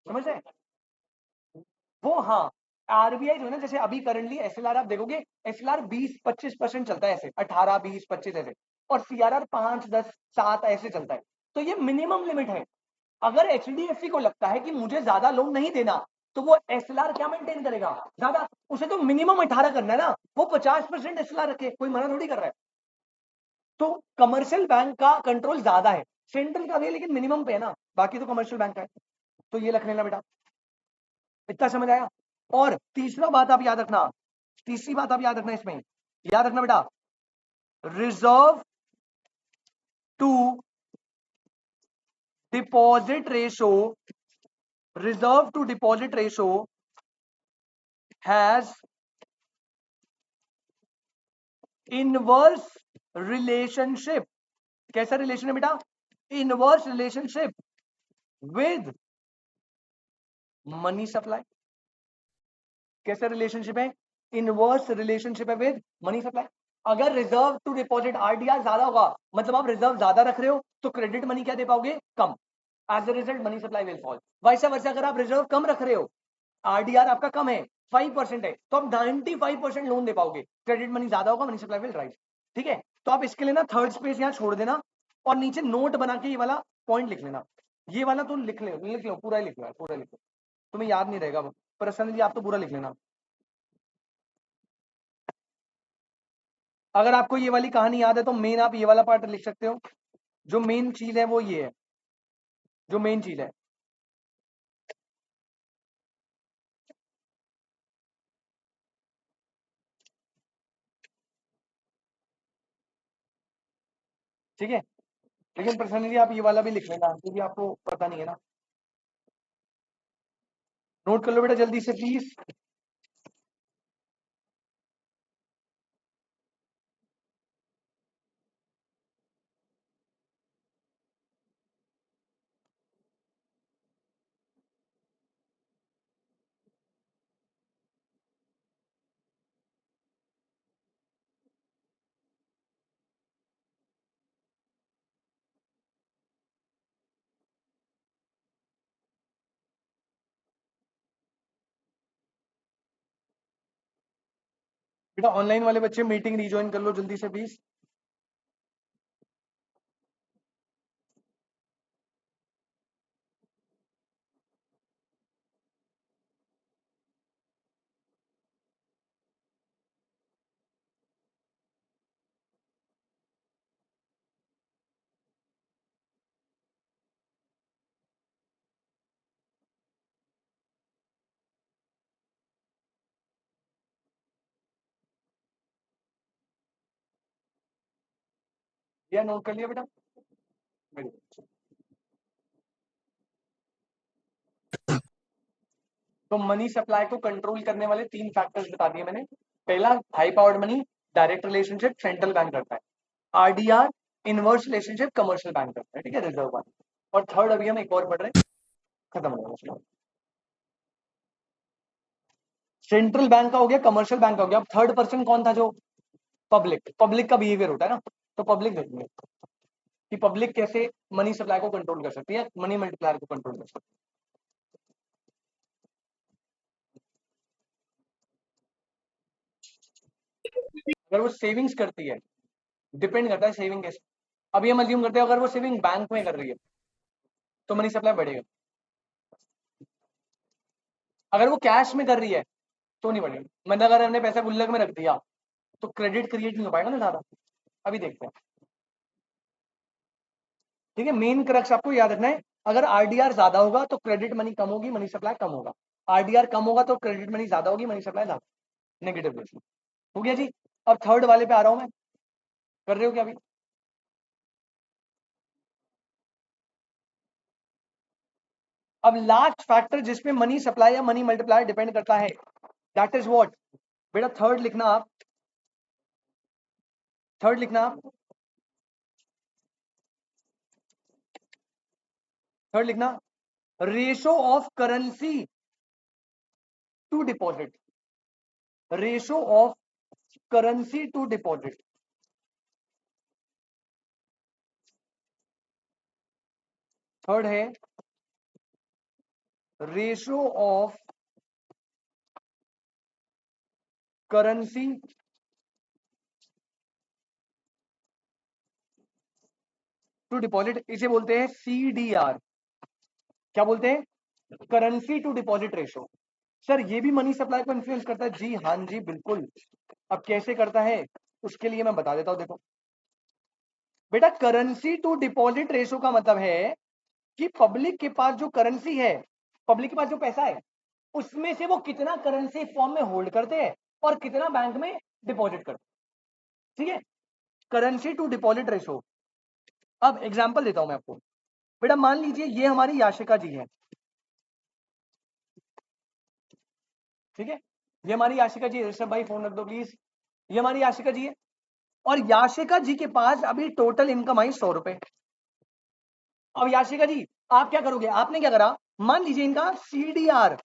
समझ रहे? वो हाँ, RBI जो है ना, जैसे अभी करंटली SLR आप देखोगे, SLR 20-25% चलता है, ऐसे 18-20-25 ऐसे, और CRR 5-10-7 ऐसे चलता है। तो ये मिनिमम लिमिट है। अगर HDFC को लगता है कि मुझे ज्यादा लोन नहीं देना, तो वो SLR क्या मेंटेन करेगा? ज्यादा। उसे तो मिनिमम 18 करना है ना, वो 50% SLR रखे, कोई मना थोड़ी कर रहा है। तो कमर्शियल बैंक का कंट्रोल ज्यादा है, सेंट्रल का भी है लेकिन मिनिमम पे है ना, बाकी तो कमर्शियल बैंक का है। तो ये रख लेना बेटा, इतना समझ आया? और तीसरा बात आप याद रखना, तीसरी बात आप याद रखना इसमें, याद रखना बेटा, reserve to deposit ratio, reserve to deposit ratio has inverse relationship, कैसा रिलेशन है बेटा? Inverse relationship with money supply. कैसा रिलेशनशिप है? इनवर्स रिलेशनशिप है विद मनी सप्लाई। अगर रिजर्व टू डिपॉजिट आरडीआर ज्यादा होगा, मतलब आप रिजर्व ज्यादा रख रहे हो, तो क्रेडिट मनी क्या दे पाओगे? कम। As a result money supply will fall. वैसा वैसे अगर आप रिजर्व कम रख रहे हो, आरडीआर आपका कम है, 5% है, तो आप 95% लोन दे पाओगे। क्रेडिट मनी ज्यादा होगा, मनी सप्लाई विल राइज। ठीक है, तो आप इसके लिए ना थर्ड स्पेस यहाँ छोड़ देना और नीचे नोट बना के ये वाला पॉइंट लिख लेना। ये वाला तो लिख लो, पूरा ही लिख लो, पूरा लिख लो, तुम्हें याद नहीं रहेगा। पर्सनली आप तो पूरा लिख लेना। अगर आपको ये वाली कहानी याद है तो मेन आप ये वाला पार्ट लिख सकते हो। जो मेन चीज है वो ये है, जो मेन चीज है। ठीक है, लेकिन पर्सनली आप ये वाला भी लिख लेना क्योंकि आपको पता नहीं है ना। नोट कर लो बेटा जल्दी से प्लीज। बेटा ऑनलाइन वाले बच्चे मीटिंग रिज्वाइन कर लो जल्दी से प्लीज। या नोट कर लिया बेटा? Very good. तो मनी सप्लाई को कंट्रोल करने वाले 3 फैक्टर्स बता दिए मैंने। पहला, high powered money, direct relationship central bank करता है। RDR, inverse relationship commercial bank करता है। ठीक है, रिजर्व बैंक। और थर्ड अभी हम एक और पढ़ रहे हैं, खत्म हो गया। सेंट्रल बैंक का हो गया, कमर्शियल बैंक का हो गया। अब थर्ड पर्सन कौन था? जो पब्लिक, पब्लिक का बिहेवियर होता है ना। तो पब्लिक देखेंगे कि पब्लिक कैसे मनी सप्लाई को कंट्रोल कर सकती है, मनी मल्टीप्लायर को कंट्रोल कर सकती है। अगर वो सेविंग्स करती है, डिपेंड करता है सेविंग कैसे। अभी हम अज्यूम करते हैं अगर वो सेविंग बैंक में कर रही है तो मनी सप्लाई बढ़ेगा। अगर वो कैश में कर रही है तो नहीं बढ़ेगा। मतलब अगर हमने पैसा गुल्लक में रख दिया तो क्रेडिट क्रिएट नहीं हो पाएगा ना ज्यादा। अभी देखते हैं। ठीक है, मेन क्रक्स आपको याद रखना है। अगर आरडीआर ज्यादा होगा तो क्रेडिट मनी कम होगी, मनी सप्लाई कम होगा। आरडीआर कम होगा तो क्रेडिट मनी ज्यादा होगी, मनी सप्लाई ज्यादा। Negative ratio. हो गया जी। अब थर्ड वाले पे आ रहा हूं मैं। कर रहे हो क्या अभी? अब लास्ट फैक्टर जिसपे मनी सप्लाई या मनी मल्टीप्लायर डिपेंड करता है, दैट इज व्हाट? बेटा थर्ड लिखना आप, थर्ड लिखना आप, थर्ड लिखना, ratio of currency to deposit. Ratio of currency to deposit. Third है ratio of currency to deposit. इसे बोलते हैं सीडीआर। क्या बोलते हैं? Currency to deposit ratio. Sir ये भी मनी सप्लाई को इन्फ्लुएंस करता है? जी हाँ जी बिल्कुल। अब कैसे करता है उसके लिए मैं बता देता हूं। देखो बेटा, करेंसी टू डिपॉजिट रेशो का मतलब है कि पब्लिक के पास जो करेंसी है, पब्लिक के पास जो पैसा है, उसमें से वो कितना करेंसी फॉर्म में होल्ड करते हैं और कितना बैंक में डिपॉजिट करते हैं। ठीक है, करेंसी टू डिपॉजिट रेशो। अब एग्जांपल देता हूं मैं आपको। बेटा मान लीजिए ये हमारी याशिका जी है। ठीक है, ये हमारी याशिका जी है। ऋषभ भाई फोन रख दो प्लीज। ये हमारी याशिका जी है। और याशिका जी के पास अभी टोटल इनकम आई 100 रुपए। अब याशिका जी आप क्या करोगे, आपने क्या करा, मान लीजिए इनका CDR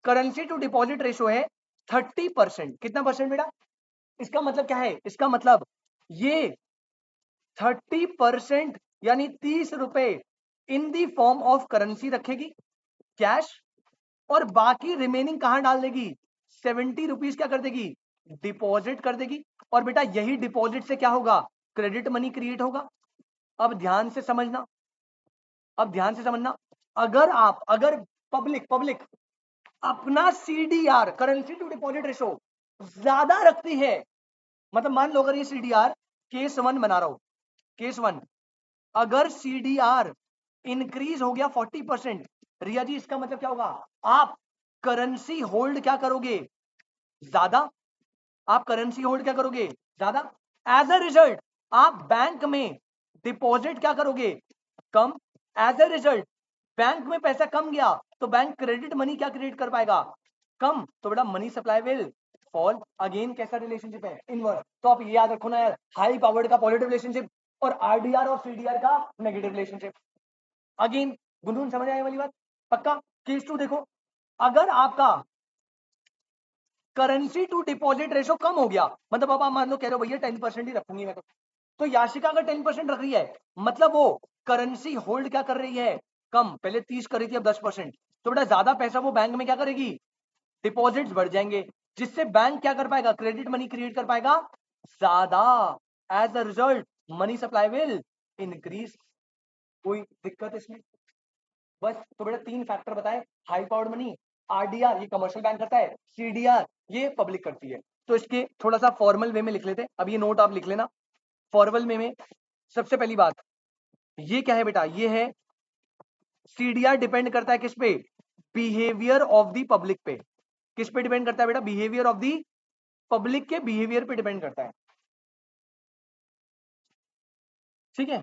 currency to deposit ratio है 30%। कितना परसेंट बेटा, इसका मतलब क्या है, इसका मतलब ये 30% यानी 30 रुपए इन दी फॉर्म ऑफ करेंसी रखेगी कैश, और बाकी रिमेनिंग कहां डाल देगी, 70 रुपीज क्या कर देगी, डिपॉजिट कर देगी। और बेटा यही डिपॉजिट से क्या होगा, क्रेडिट मनी क्रिएट होगा। अब ध्यान से समझना, अब ध्यान से समझना, अगर पब्लिक पब्लिक अपना CDR currency to deposit ratio ज्यादा रखती है, मतलब मान लो अगर ये सीडीआर केस 1 बना रहा हो, केस 1 अगर सीडीआर इंक्रीज हो गया 40%, रिया जी इसका मतलब क्या होगा, आप करेंसी होल्ड क्या करोगे, ज्यादा, आप करेंसी होल्ड क्या करोगे, ज्यादा। एज अ रिजल्ट आप बैंक में डिपॉजिट क्या करोगे, कम। एज अ रिजल्ट बैंक में पैसा कम गया तो बैंक क्रेडिट मनी क्या क्रिएट कर पाएगा, कम। तो बेटा money supply will fall. Again कैसा रिलेशनशिप है, इनवर्स। तो आप ये याद रखो ना यार, हाई पावर्ड का पॉजिटिव रिलेशनशिप और आरडीआर और सीडीआर का नेगेटिव रिलेशनशिप। अगेन गुनगुन समझ आए वाली बात, पक्का। केस 2 देखो, अगर आपका करेंसी टू डिपॉजिट रेशो कम हो गया, मतलब अब आप मान लो कह रहे हो भैया 10% ही रखूंगी मैं, तो याशिका अगर 10% रख रही है मतलब वो करेंसी होल्ड क्या कर रही है, कम। पहले 30 कर रही थी अब 10%, तो बेटा ज्यादा पैसा वो बैंक में क्या करेगी, डिपॉजिट्स बढ़ जाएंगे, जिससे बैंक क्या कर पाएगा, क्रेडिट मनी क्रिएट कर पाएगा ज्यादा। As a result money supply will increase. कोई दिक्कत इसमें, बस। तो बेटा 3 फैक्टर बताए, हाई पावर्ड मनी, आरडीआर ये कमर्शियल बैंक करता है, सीडीआर ये पब्लिक करती है। तो इसके थोड़ा सा फॉर्मल वे में लिख लेते हैं, अब ये नोट आप लिख लेना फॉर्मल वे में। सबसे पहली बात ये क्या है बेटा, ये है सीडीआर डिपेंड करता है किस पे, बिहेवियर ऑफ द पब्लिक पे। किस पे डिपेंड करता है बेटा, बिहेवियर ऑफ द पब्लिक के बिहेवियर पे डिपेंड करता है, ठीक है।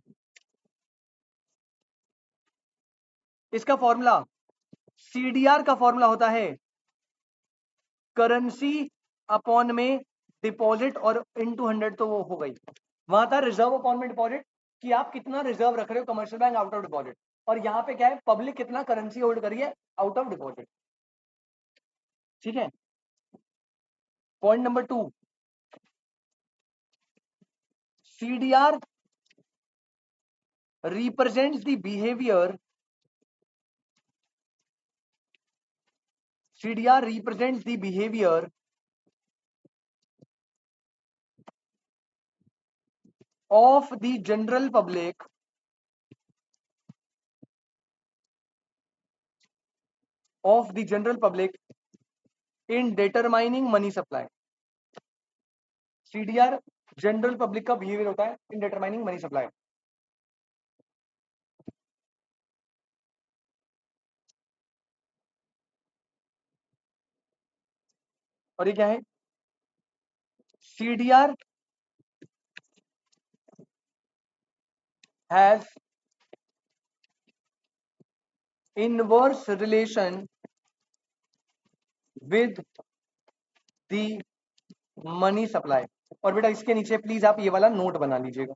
इसका फॉर्मूला, सीडीआर का फॉर्मूला होता है करेंसी अपॉन में डिपॉजिट और इनटू 100, तो वो हो गई। वहां था रिजर्व अपॉन में डिपॉजिट, कि आप कितना रिजर्व रख रहे हो commercial bank out of deposit, और यहाँ पे क्या है, पब्लिक कितना करेंसी होल्ड करिए आउट ऑफ डिपॉजिट, ठीक है। Point number 2, CDR represents the behavior, CDR represents the behavior of the general public in determining money supply. CDR general public का बिहेवियर होता है इन डिटरमाइनिंग मनी सप्लाई। और ये क्या है, CDR has inverse relation with the money supply. और बेटा इसके नीचे प्लीज आप ये वाला नोट बना लीजिएगा,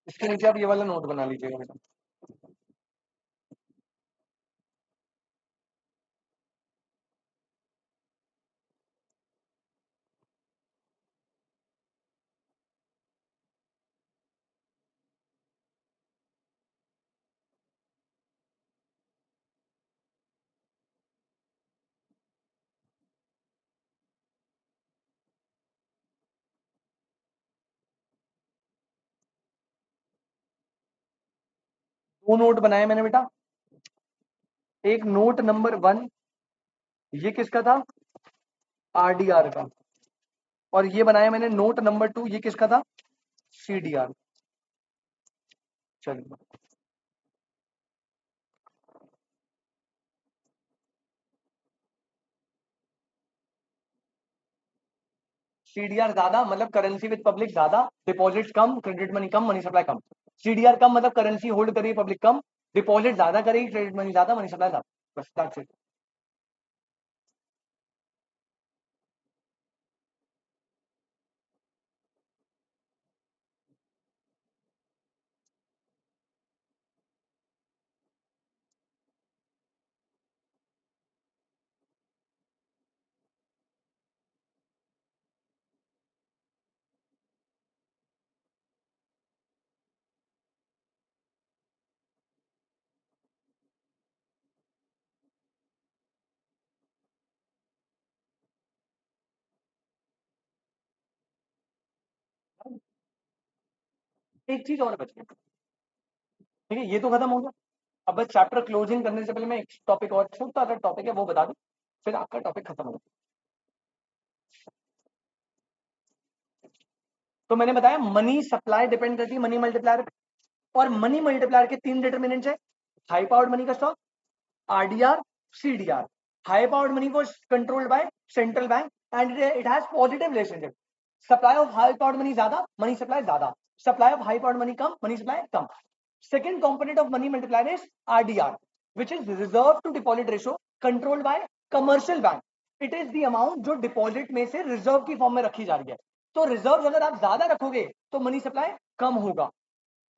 इसके नीचे आप ये वाला नोट बना लीजिएगा बेटा। दो नोट बनाए मैंने बेटा, एक नोट नंबर 1 ये किसका था, आरडीआर का, और ये बनाया मैंने नोट नंबर 2 ये किसका था, सीडीआर। चलिए सीडीआर ज्यादा मतलब करेंसी विद पब्लिक ज्यादा, डिपॉजिट कम, क्रेडिट मनी कम, मनी सप्लाई कम। सीडीआर कम मतलब करेंसी होल्ड करिए पब्लिक कम, डिपॉजिट ज्यादा करेगी क्रेडिट मनी ज्यादा, मनी सप्लाई ज्यादा। बस दैट्स इट। एक चीज और बच गई, ठीक है, ये तो खत्म हो गया। अब बस चैप्टर क्लोजिंग करने से पहले मैं एक टॉपिक और, छोटा अगर टॉपिक है वो बता दूं, फिर आपका टॉपिक खत्म हो। तो मैंने बताया मनी सप्लाई डिपेंड करती है मनी मल्टीप्लायर, और मनी मल्टीप्लायर के 3 डिटर्मिनेंट्स है, हाई पावर्ड मनी का stock, RDR, CDR. High powered money को controlled by central bank and it has positive relationship. Supply of high powered money ज्यादा, money supply ज्यादा, supply of high powered money कम, money supply कम। Second component of money multiplier is RDR, which is reserve to deposit ratio controlled by commercial bank. It is the amount जो deposit में से reserve की form में रखी जा रही है। तो रिजर्व अगर आप ज्यादा रखोगे तो मनी सप्लाई कम होगा,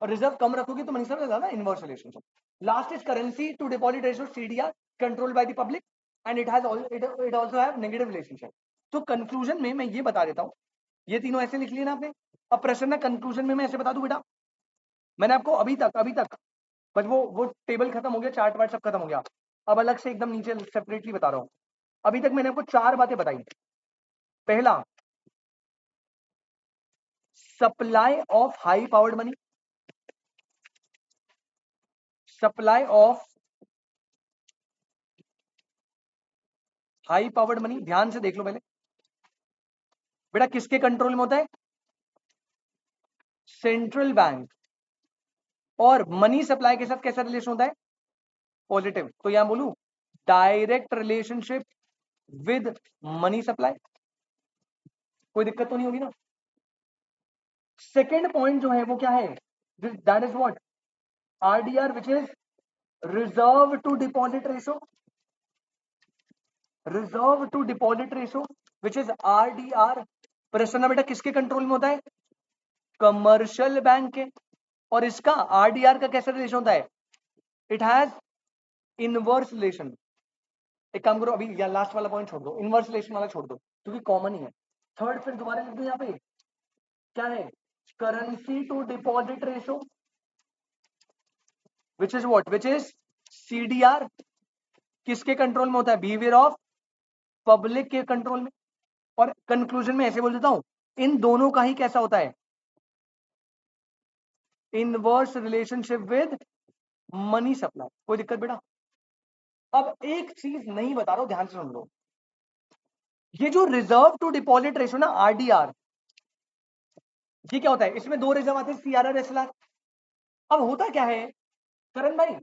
और रिजर्व कम रखोगे तो मनी सप्लाई ज्यादा, inverse relationship. Last is currency to deposit ratio CDR, controlled by the public and it also have negative relationship. तो कंक्लूजन में मैं ये बता देता हूं, ये तीनों ऐसे लिख लिए ना आपने। अब प्रश्न ना कंक्लूजन में मैं ऐसे बता दूं बेटा, मैंने आपको अभी तक बस वो टेबल खत्म हो गया, चार्ट वार्ट सब खत्म हो गया, अब अलग से एकदम नीचे सेपरेटली बता रहा हूं। अभी तक मैंने आपको 4 बातें बताई। पहला, supply of high powered money, supply of high powered money, ध्यान से देख लो पहले बेटा, किसके कंट्रोल में होता है? Central bank. और मनी सप्लाई के साथ कैसा रिलेशन होता है? पॉजिटिव। तो यहां बोलू direct relationship with money supply, कोई दिक्कत तो नहीं होगी ना। सेकेंड पॉइंट जो है वो क्या है? That is what? RDR, which is reserve to deposit ratio, reserve to deposit ratio which is RDR. प्रश्न बेटा किसके कंट्रोल में होता है? कमर्शियल बैंक के। और इसका आरडीआर का कैसा रिलेशन होता है? It has inverse relation. एक काम करो, अभी या लास्ट वाला पॉइंट छोड़ दो, इनवर्स रिलेशन वाला छोड़ दो क्योंकि कॉमन ही है। थर्ड फिर दोबारा लिख दो, यहाँ पे क्या है? Currency to deposit ratio which is what? Which is CDR. किसके कंट्रोल में होता है? बिहेवियर ऑफ पब्लिक के कंट्रोल में। और कंक्लूजन में ऐसे बोल देता हूं, इन दोनों का ही कैसा होता है? Inverse relationship with money supply. कोई दिक्कत बेटा? अब एक चीज नहीं बता रहा हूं, ध्यान से सुन लो। ये जो रिजर्व टू डिपॉजिट रेशो ना, आरडीआर, ये क्या होता है? इसमें दो रिजर्व आते हैं, सीआरआर, एसएलआर। अब होता क्या है करण भाई,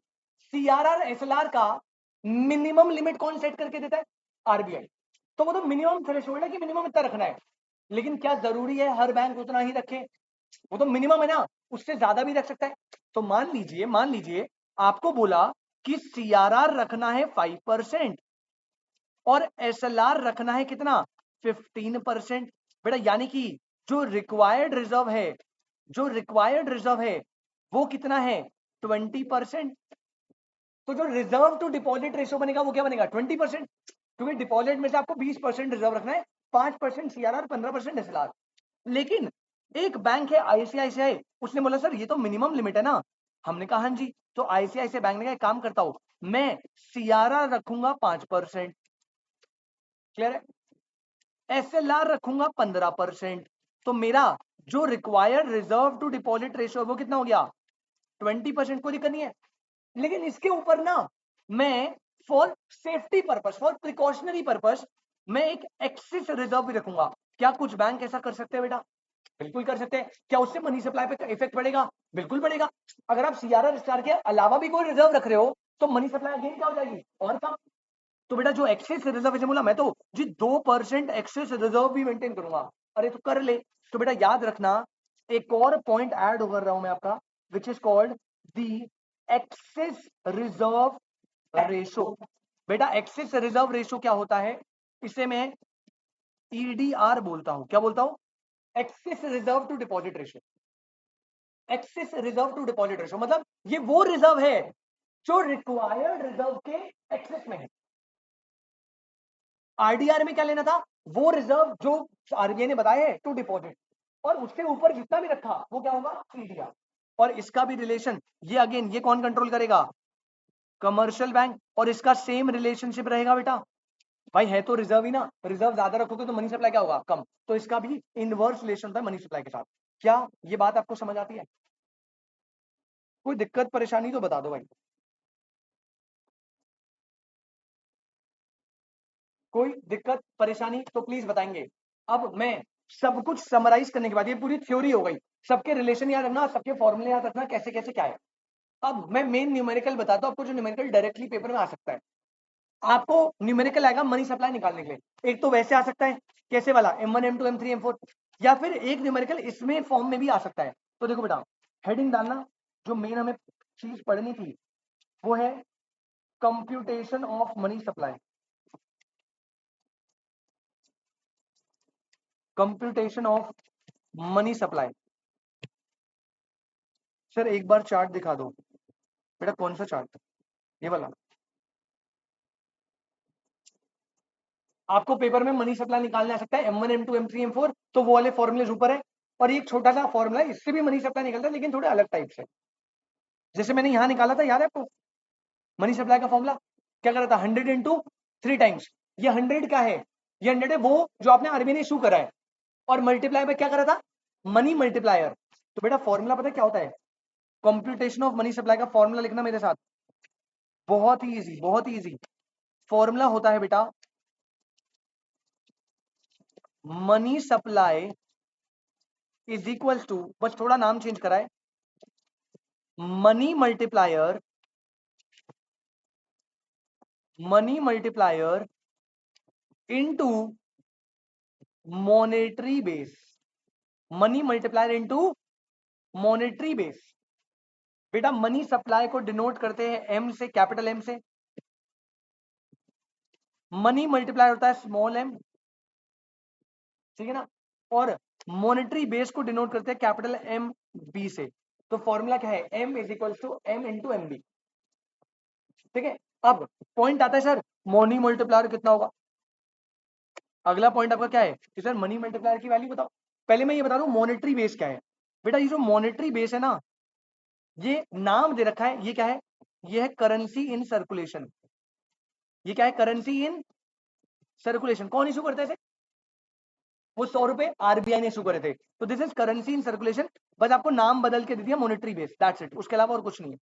सीआरआर एसएलआर का मिनिमम लिमिट कौन सेट करके देता है? आरबीआई। तो वो तो मिनिमम थ्रेशोल्ड है कि मिनिमम इतना रखना है, लेकिन क्या जरूरी है हर बैंक उतना ही रखे? वो तो मिनिमम है ना, उससे ज्यादा भी रख सकता है। तो मान लीजिए आपको बोला कि सीआरआर रखना है 5% और एसएलआर रखना है कितना? 15%। बेटा यानी कि जो रिक्वायर्ड रिजर्व है, जो रिक्वायर्ड रिजर्व है वो कितना है? 20%। तो जो रिजर्व टू डिपॉजिट रेशो बनेगा वो क्या बनेगा? 20%, क्योंकि डिपॉजिट में से आपको 20% रिजर्व रखना है, 5% सीआरआर, 15% एसएलआर। लेकिन एक बैंक है आईसीआईसीआई, उसने बोला सर ये तो मिनिमम लिमिट है ना। हमने कहा हाँ जी। तो आईसीआईसीआई बैंक ने कहा एक काम करता हूं, मैं सीआरआर रखूंगा 5%, क्लियर है, एसएलआर रखूंगा 15%। तो मेरा जो required reserve to deposit ratio है वो कितना हो गया? 20%। कोई दिक्कत नहीं है। लेकिन इसके ऊपर ना मैं for safety purpose, for precautionary purpose, मैं एक एक्सेस रिजर्व भी रखूंगा। क्या कुछ बैंक ऐसा कर सकते हैं बेटा? बिल्कुल कर सकते हैं। क्या उससे मनी सप्लाई पे इफेक्ट पड़ेगा? बिल्कुल पड़ेगा। अगर आप सीआरआर स्टार के अलावा भी कोई रिजर्व रख रहे हो तो मनी सप्लाई अगेन क्या हो जाएगी? और कम। तो बेटा जो एक्सेस रिजर्व है, बोला मैं तो जी 2% एक्सेस रिजर्व भी मेंटेन करूंगा। अरे तो कर ले। तो बेटा याद रखना, एक और पॉइंट ऐड कर रहा हूं मैं आपका, which is called the excess reserve ratio. बेटा एक्सेस रिजर्व रेशियो क्या होता है, इसे मैं ईडीआर बोलता हूं। क्या बोलता हूं? Excess reserve to deposit ratio. Excess reserve to deposit ratio मतलब ये वो रिजर्व है जो रिक्वायर्ड रिजर्व के एक्सेस में है। आरडीआर में क्या लेना था? वो रिजर्व जो आरबीआई ने बताया है टू डिपॉजिट, और उससे ऊपर जितना भी रखा वो क्या होगा? ईडीआर। और इसका भी रिलेशन, ये अगेन ये कौन कंट्रोल करेगा? Commercial bank. और इसका सेम रिलेशनशिप रहेगा बेटा, भाई है तो रिजर्व ही ना, रिजर्व ज्यादा रखोगे तो मनी सप्लाई क्या होगा? कम। तो इसका भी इनवर्स रिलेशन होता है मनी सप्लाई के साथ। क्या ये बात आपको समझ आती है? कोई दिक्कत परेशानी तो बता दो भाई। कोई दिक्कत परेशानी तो प्लीज बताएंगे। अब मैं सब कुछ समराइज करने के बाद, ये पूरी थ्योरी हो गई, सबके रिलेशन याद रखना, सबके फॉर्मूले याद रखना, कैसे कैसे क्या है। अब मैं मेन न्यूमेरिकल बताता हूं आपको, जो न्यूमेरिकल डायरेक्टली पेपर में आ सकता है। आपको न्यूमेरिकल आएगा मनी सप्लाई निकालने के लिए। एक तो वैसे आ सकता है, कैसे वाला? M1 M2 M3 M4, या फिर एक न्यूमेरिकल इसमें फॉर्म में भी आ सकता है। तो देखो बेटा, हेडिंग डालना, जो मेन हमें चीज पढ़नी थी वो है computation of money supply. Computation of money supply. Sir एक बार चार्ट दिखा दो बेटा। कौन सा चार्ट? ये वाला। आपको पेपर में मनी सप्लाई निकालने आ सकता है, M1 M2 M3 M4, तो वो वाले फॉर्मूले ऊपर है। और एक छोटा सा फॉर्मूला है, इससे भी मनी सप्लाई निकलता है, लेकिन थोड़े अलग टाइप से। जैसे मैंने यहां निकाला था, याद है आपको? मनी सप्लाई का फॉर्मूला क्या कर रहा था? 100 इंटू 3 टाइम्स। ये 100 क्या है? ये 100 है वो जो आपने आरबीआई ने इशू करा है, और मल्टीप्लाई में क्या करा था? Money multiplier. तो बेटा फॉर्मूला पता है क्या होता है? कंप्यूटेशन ऑफ मनी सप्लाई का फॉर्मूला लिखना मेरे साथ, बहुत ही इजी, बहुत ही इजी। फॉर्मूला होता है बेटा, money supply is equal to, बस थोड़ा नाम चेंज करा है, money multiplier, money multiplier into monetary base. Money multiplier into monetary base. बेटा मनी सप्लाई को डिनोट करते हैं एम से, कैपिटल एम से। मनी मल्टीप्लायर होता है स्मॉल एम, ठीक है ना? और मॉनेटरी बेस को डिनोट करते हैं कैपिटल एम बी से। तो फॉर्मूला क्या है? M is equal to M into M B. ठीक है। अब पॉइंट आता है सर, मनी मल्टीप्लायर कितना होगा? अगला पॉइंट आपका क्या है कि सर मनी मल्टीप्लायर की वैल्यू बताओ। पहले मैं ये बता दूं मॉनेटरी बेस क्या है। बेटा ये जो मॉनेटरी बेस है ना, ये नाम दे रखा है, ये क्या है? ये है करेंसी इन सर्कुलेशन। ये क्या है? Currency in circulation. कौन इशू करता है इसे? वो 100 रुपए आरबीआई ने इशू करे थे। तो this is currency in circulation. बस आपको नाम बदल के दे दिया मॉनेटरी बेस, दैट्स इट, उसके अलावा और कुछ नहीं है।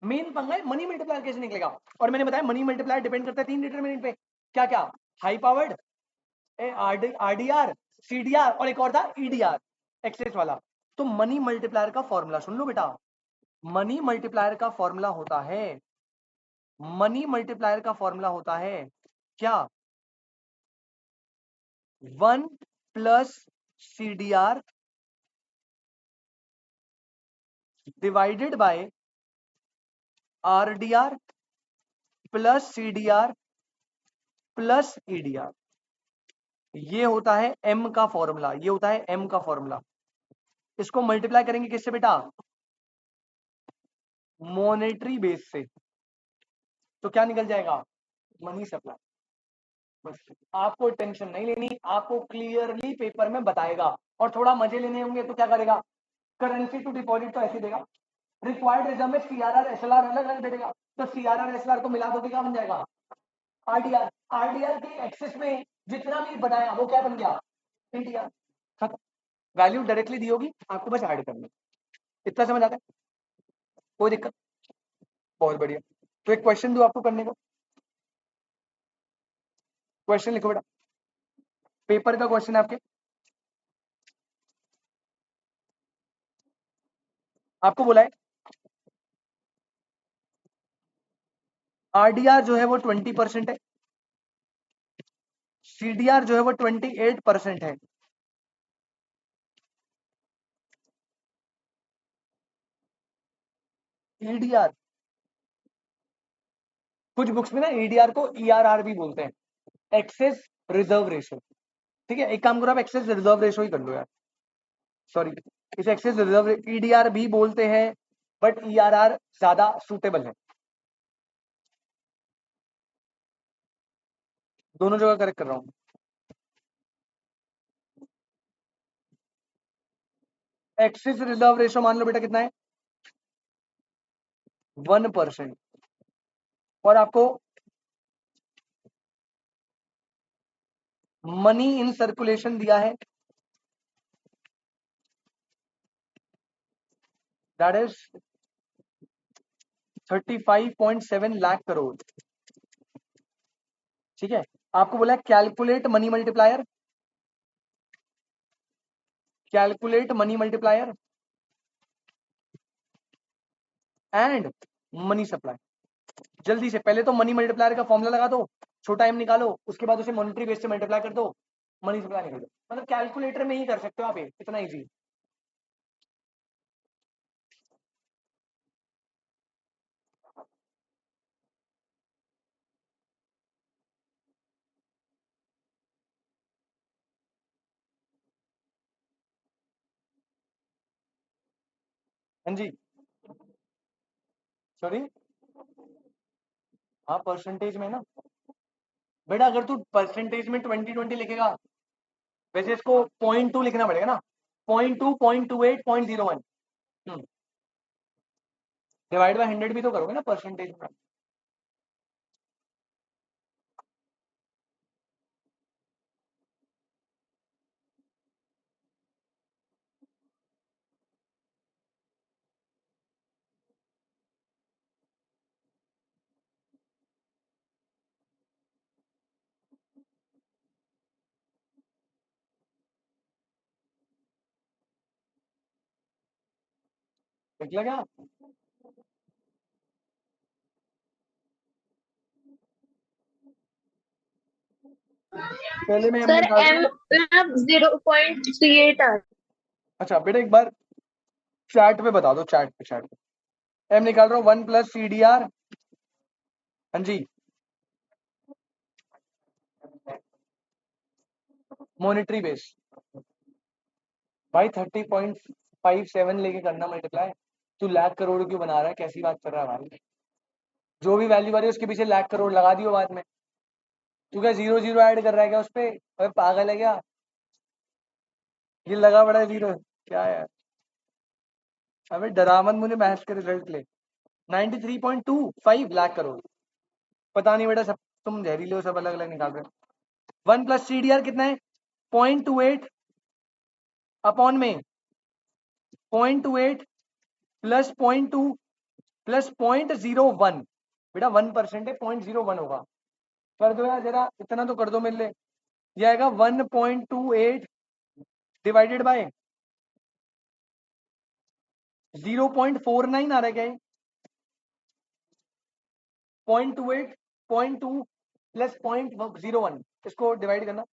मेन पंगा है मनी मल्टीप्लायर कैसे निकलेगा। और मैंने बताया मनी मल्टीप्लायर डिपेंड करता है 3 डिटरमिनेंट पे। क्या क्या? हाई पावर्ड, आरडीआर, सीडीआर, और एक और था ईडीआर, एक्सेस वाला। तो मनी मल्टीप्लायर का फॉर्मूला सुन लो बेटा। मनी मल्टीप्लायर का फॉर्मूला होता है, मनी मल्टीप्लायर का फॉर्मूला होता है क्या? 1 plus CDR divided by RDR plus CDR plus EDR. ये होता है एम का फॉर्मूला, ये होता है एम का फॉर्मूला। इसको मल्टीप्लाई करेंगे किससे बेटा? मॉनेटरी बेस से। तो क्या निकल जाएगा? Money supply. बस आपको टेंशन नहीं लेनी, आपको क्लियरली पेपर में बताएगा। और थोड़ा मजे लेने होंगे तो क्या करेगा? करेंसी टू डिपॉजिट तो ऐसे देगा, रिक्वायर्ड रिजर्व में सीआरआर एसएलआर अलग अलग दे देगा। तो सीआरआर एसएलआर को मिला दोगे क्या बन जाएगा? आरडीआर। आरडीआर के एक्सेस में जितना भी बनाया वो क्या बन गया? एनटीआर। खत्म। वैल्यू डायरेक्टली दी होगी, आपको बस ऐड करनी। इतना समझ आता है? कोई दिक्कत? बहुत बढ़िया। तो एक क्वेश्चन दो आपको करने को। क्वेश्चन लिखो बेटा, पेपर का क्वेश्चन आपके। आपको बोला है आरडीआर जो है वो 20% है, सीडीआर जो है वो 28% है। ईडीआर कुछ बुक्स में ना ईडीआर को ईआरआर भी बोलते हैं, एक्सेस रिजर्व रेशो। ठीक है, एक काम करो आप एक्सेस रिजर्व रेशो ही कर लो यार, सॉरी, इसे एक्सेस रिजर्व ईडीआर भी बोलते हैं, बट ईआरआर ज्यादा सूटेबल है। दोनों जगह करेक्ट कर रहा हूं। एक्सेस रिजर्व रेशो मान लो बेटा कितना है, 1%, और आपको मनी इन सर्कुलेशन दिया है, दैट इज 35.7 लाख करोड़। ठीक है, आपको बोला calculate money multiplier, calculate money multiplier and money supply. जल्दी से पहले तो मनी मल्टीप्लायर का फॉर्मूला लगा दो, छोटा एम निकालो, उसके बाद उसे मॉनेटरी बेस से मल्टीप्लाई कर दो, मनी सप्लाई निकाल दो। मतलब कैलकुलेटर में ही कर सकते हो आप, ये इतना इजी। हाँ जी, सॉरी, हाँ परसेंटेज में ना बेटा, अगर तू परसेंटेज में 2020 लिखेगा, वैसे इसको 0.2 लिखना पड़ेगा ना, 0.2, 0.28, 0.01, डिवाइड बाय 100 भी तो करोगे ना परसेंटेज में। निकला क्या? पहले मैं एम सर निकाल एम दूं। 0.38 आ। अच्छा बेटा एक बार चैट पे बता दो, चैट पे, चैट पे एम निकाल रहा हूँ 1 प्लस सी डी आर। हाँ जी, मॉनेटरी बेस भाई 30.57 लेके करना मल्टीप्लाई। तू लाख करोड़ क्यों बना रहा है, कैसी बात कर रहा है भाई? जो भी वैल्यू आ रही है उसके पीछे लाख करोड़ लगा दियो बाद में। तू क्या जीरो जीरो ऐड कर रहा है क्या उस पे? अबे पागल है क्या? ये लगा बड़ा है जीरो, क्या है? अबे डरा मत मुझे, मैथ्स के रिजल्ट ले। 93.25 लाख करोड़। पता नहीं बेटा, सब तुम जहरीले हो, सब अलग अलग निकाल रहे हो। 1 प्लस सी डी आर कितना है? 0.28 अपॉन में 0.28 प्लस 0.2 प्लस 0.01। बेटा 1% है, 0.01 होगा। कर दो यार जरा, इतना तो कर दो मेरे लिए। ये आएगा 1.28 डिवाइडेड बाय 0.49 आ रहा है क्या ये? 0.28, 0.2 प्लस 0.01, इसको डिवाइड करना,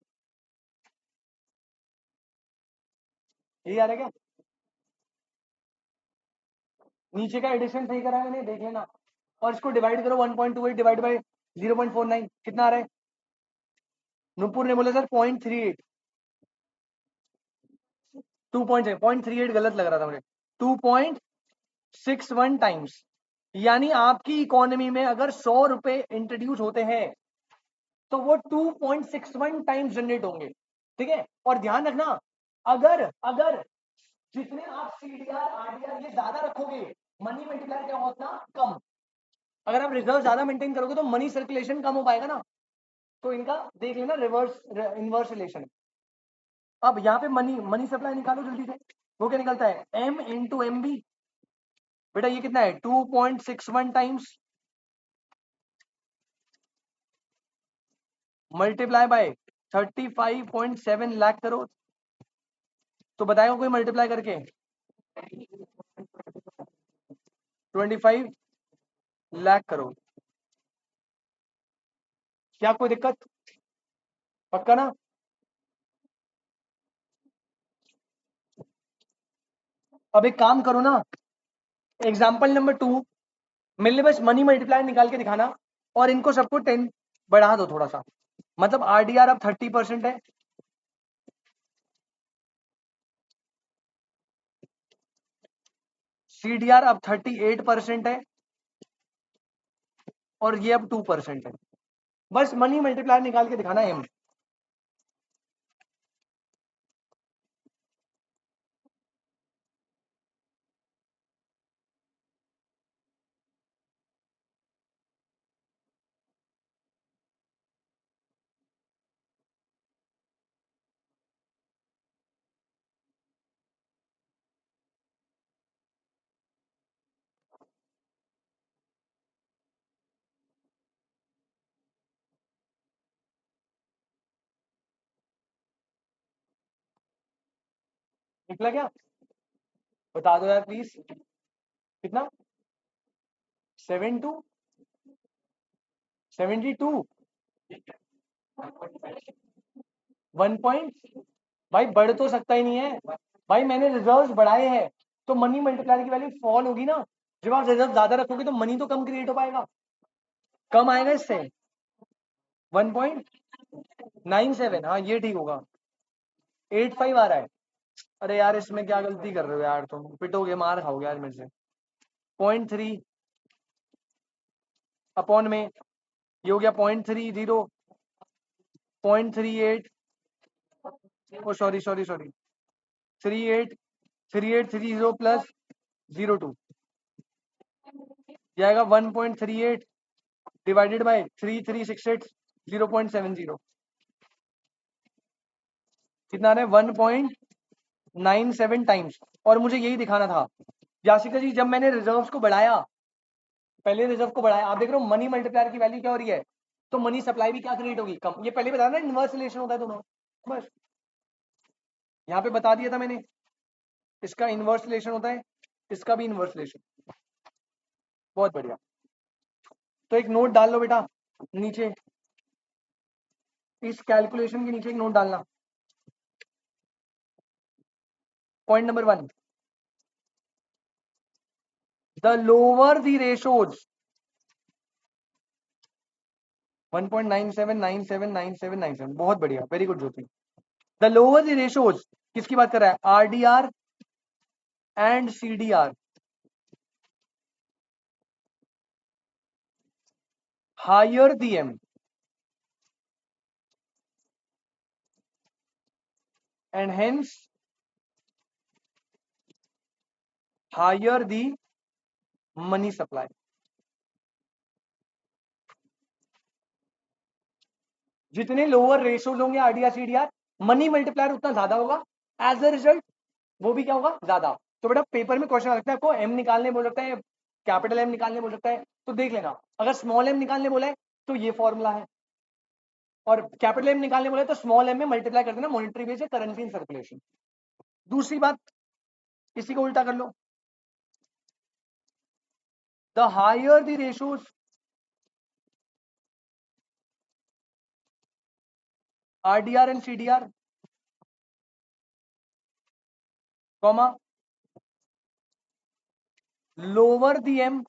यही आ रहा है क्या? नीचे का एडिशन सही करा है मैंने, देख लेना। और इसको डिवाइड करो, 1.28 डिवाइड बाय 0.49 कितना आ रहा है? नुपुर ने बोला सर 0.38, 2.38 गलत लग रहा था मुझे, 2.61 टाइम्स। यानी आपकी इकोनॉमी में अगर 100 रुपए इंट्रोड्यूस होते हैं तो वो 2.61 टाइम्स जनरेट होंगे। ठीक है, और ध्यान रखना, अगर अगर जितने आप सीडीआर आरडीआर ये ज्यादा रखोगे, मनी मल्टीप्लाई क्या होता कम। अगर आप रिजर्व ज्यादा मेंटेन करोगे तो मनी सर्कुलेशन कम हो पाएगा ना। तो इनका देख लेना रिवर्स इनवर्स रिलेशन। अब यहाँ पे मनी मनी सप्लाई निकालो जल्दी से। वो क्या निकलता है? M into M B. बेटा ये कितना है? 2.61 times multiply by 35.7 lakh crore. तो बताएगा कोई मल्टीप्लाई करके? 25 लाख करोड़। क्या कोई दिक्कत? पक्का ना? अब एक काम करो ना, एग्जाम्पल नंबर 2 मिलने बस मनी मल्टीप्लाई निकाल के दिखाना। और इनको सबको 10 बढ़ा दो थोड़ा सा, मतलब आरडीआर अब 30% है, सीडीआर अब 38% है, और ये अब 2% है। बस मनी मल्टीप्लायर निकाल के दिखाना है एम। निकला क्या? बता दो यार प्लीज, कितना? 72 1 पॉइंट, भाई बढ़ तो सकता ही नहीं है भाई, मैंने रिजर्व्स बढ़ाए हैं, तो मनी मल्टीप्लायर की वैल्यू फॉल होगी ना। जब आप रिजर्व ज्यादा रखोगे तो मनी तो कम क्रिएट हो पाएगा, कम आएगा इससे 1.97, हाँ ये ठीक होगा। 85 आ रहा है, अरे यार इसमें क्या गलती कर रहे हो यार, तुम पिटोगे, मार खाओगे यार मेरे से। 0.3 अपॉन में ये हो गया 0.30, 0.38, ओ सॉरी सॉरी सॉरी, 3830 प्लस 02, ये आएगा 1.38 डिवाइडेड बाय 3368 0.70, कितना आ रहा है 1.97 टाइम्स। और मुझे यही दिखाना था याशिका जी, जब मैंने रिजर्व्स को बढ़ाया, पहले रिजर्व को बढ़ाया, आप देख रहे हो मनी मल्टीप्लायर की वैल्यू क्या हो रही है, तो मनी सप्लाई भी क्या क्रिएट होगी, कम। ये पहले बता ना, इनवर्स रिलेशन होता है दोनों, बस यहाँ पे बता दिया था मैंने, इसका इनवर्स रिलेशन होता है, इसका भी इनवर्स रिलेशन। बहुत बढ़िया, तो एक नोट डाल लो बेटा नीचे, इस कैलकुलेशन के नीचे एक नोट डालना। Point number 1, the lower the ratios 1.97979797, बहुत बढ़िया, very good Jyoti. The lower the ratios किसकी बात कर रहा है, RDR and CDR, higher the M and hence higher the money supply. जितने लोअर रेशोज होंगे आरडीआर सीडीआर, मनी मल्टीप्लायर उतना ज्यादा होगा, एज अ रिजल्ट वो भी क्या होगा, ज्यादा। तो बेटा पेपर में क्वेश्चन आ सकता है, आपको एम निकालने बोल सकता है, कैपिटल एम निकालने बोल सकता है, तो देख लेना, अगर स्मॉल एम निकालने बोला है तो ये फॉर्मूला है, और कैपिटल एम निकालने बोला है तो स्मॉल एम में मल्टीप्लाई कर देना, मॉनिटरी बेस है, करेंसी इन सर्कुलेशन। दूसरी बात, इसी को उल्टा कर लो, the higher the ratios RDR and CDR, comma lower the M,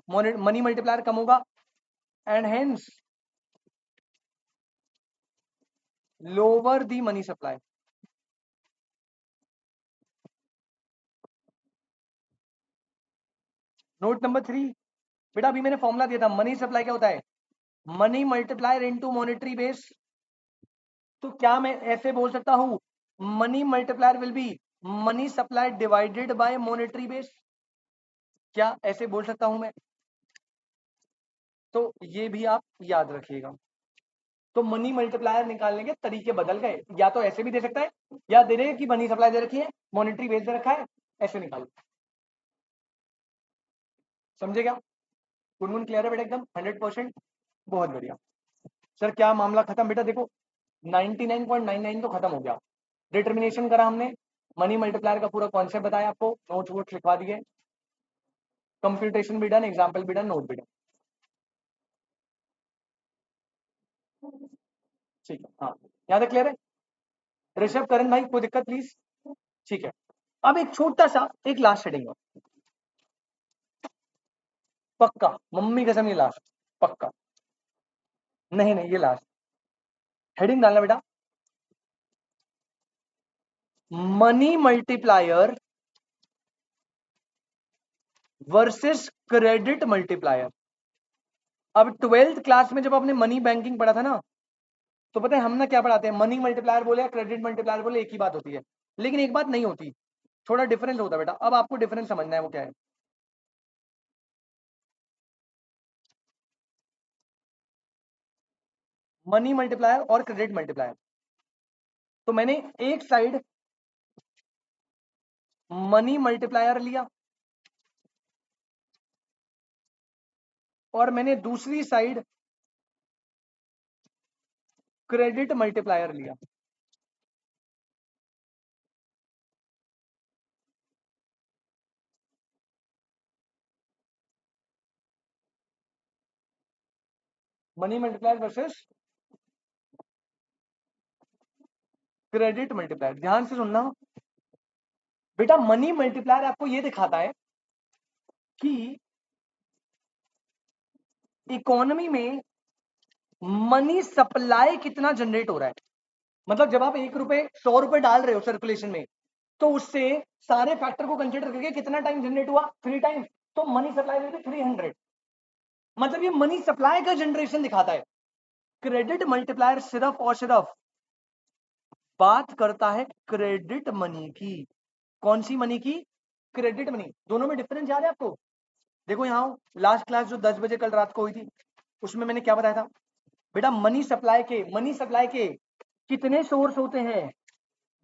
money multiplier कम होगा, and hence lower the money supply. Note number 3, बेटा अभी मैंने फॉर्मूला दिया था, मनी सप्लाई क्या होता है, money multiplier into monetary base. तो क्या मैं ऐसे बोल सकता हूं, money multiplier will be money supply divided by monetary base, क्या ऐसे बोल सकता हूं मैं? तो ये भी आप याद रखिएगा। तो मनी मल्टीप्लायर निकालने के तरीके बदल गए, या तो ऐसे भी दे सकता है, या दे रहे कि मनी सप्लाई दे रखी है, मॉनेटरी बेस दे रखा है, ऐसे निकालो। समझे क्या? गुनगुन क्लियर है बेटा एकदम 100%? बहुत बढ़िया सर, क्या मामला खत्म बेटा, देखो 99.99 तो खत्म हो गया। डिटर्मिनेशन करा हमने, मनी मल्टीप्लायर का पूरा कॉन्सेप्ट बताया आपको, नोट्स वोट्स लिखवा दिए, कंप्यूटेशन भी डन, एग्जाम्पल भी डन, नोट भी डन। ठीक है, हाँ यहाँ तक क्लियर है? ऋषभ करण भाई कोई दिक्कत प्लीज? ठीक है, अब एक छोटा सा एक लास्ट शेडिंग पक्का, मम्मी कसम ये लास्ट पक्का। नहीं नहीं, ये लास्ट हेडिंग डालना बेटा, money multiplier versus credit multiplier. अब 12th क्लास में जब आपने मनी बैंकिंग पढ़ा था ना, तो पता है हम ना क्या पढ़ाते हैं, मनी मल्टीप्लायर बोले या क्रेडिट मल्टीप्लायर बोले एक ही बात होती है, लेकिन एक बात नहीं होती, थोड़ा डिफरेंस होता है बेटा। अब आपको डिफरेंस समझना है, वो क्या है। मनी मल्टीप्लायर और क्रेडिट मल्टीप्लायर। तो मैंने एक साइड मनी मल्टीप्लायर लिया और मैंने दूसरी साइड क्रेडिट मल्टीप्लायर लिया। Money multiplier versus credit multiplier. ध्यान से सुनना बेटा, मनी मल्टीप्लायर आपको ये दिखाता है कि इकोनॉमी में मनी सप्लाई कितना जनरेट हो रहा है। मतलब जब आप 1 रुपए 100 रुपए डाल रहे हो सर्कुलेशन में, तो उससे सारे फैक्टर को कंसीडर करके कितना टाइम जनरेट हुआ, 3 टाइम्स, तो मनी सप्लाई में 300। मतलब ये मनी सप्लाई का जनरेशन दिखाता है। क्रेडिट मल्टीप्लायर सिर्फ और सिर्फ बात करता है क्रेडिट मनी की। कौन सी मनी की? Credit money. दोनों में डिफरेंस याद है आपको? देखो यहाँ लास्ट क्लास जो 10 बजे कल रात को हुई थी, उसमें मैंने क्या बताया था बेटा, मनी सप्लाई के कितने सोर्स होते हैं?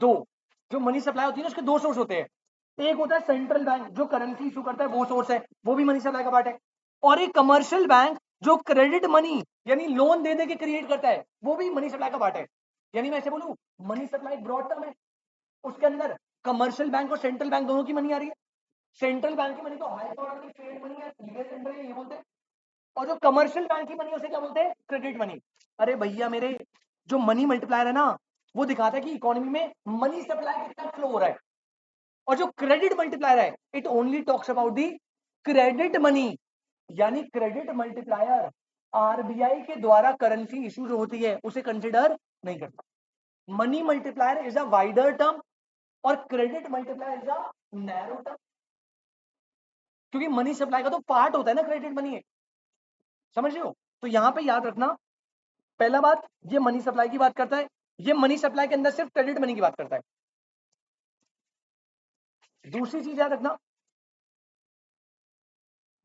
दो। जो मनी सप्लाई होती है ना, उसके दो सोर्स होते हैं। एक होता है सेंट्रल बैंक जो करेंसी इशू करता है, वो सोर्स है, वो भी मनी सप्लाई का पार्ट है। और एक कमर्शियल बैंक जो क्रेडिट मनी यानी लोन दे दे के क्रिएट करता है, वो भी मनी सप्लाई का पार्ट है। यानी मैं ऐसे बोलूं, मनी सप्लाई ब्रॉड टर्म है, उसके अंदर कमर्शियल बैंक और सेंट्रल बैंक दोनों की मनी आ रही है। सेंट्रल बैंक की मनी तो हाई पावर की ट्रेड मनी है, लीगल टेंडर है, ये बोलते हैं। और जो कमर्शियल बैंक की मनी, उसे क्या बोलते हैं? Credit money. अरे भैया मेरे, जो मनी मल्टीप्लायर है ना, वो दिखाता है कि इकोनॉमी में मनी सप्लाई कितना फ्लो हो रहा है। और जो क्रेडिट मल्टीप्लायर है, it only talks about the credit money. यानी क्रेडिट मल्टीप्लायर आरबीआई के द्वारा करेंसी इशू जो होती है उसे कंसिडर नहीं करता। Money multiplier is a wider term और credit multiplier is a narrow term. क्योंकि मनी सप्लाई का तो पार्ट होता है ना क्रेडिट मनी है, समझ रहे हो? तो यहां पे याद रखना, पहला बात, ये मनी सप्लाई की बात करता है, ये मनी सप्लाई के अंदर सिर्फ क्रेडिट मनी की बात करता है। दूसरी चीज याद रखना,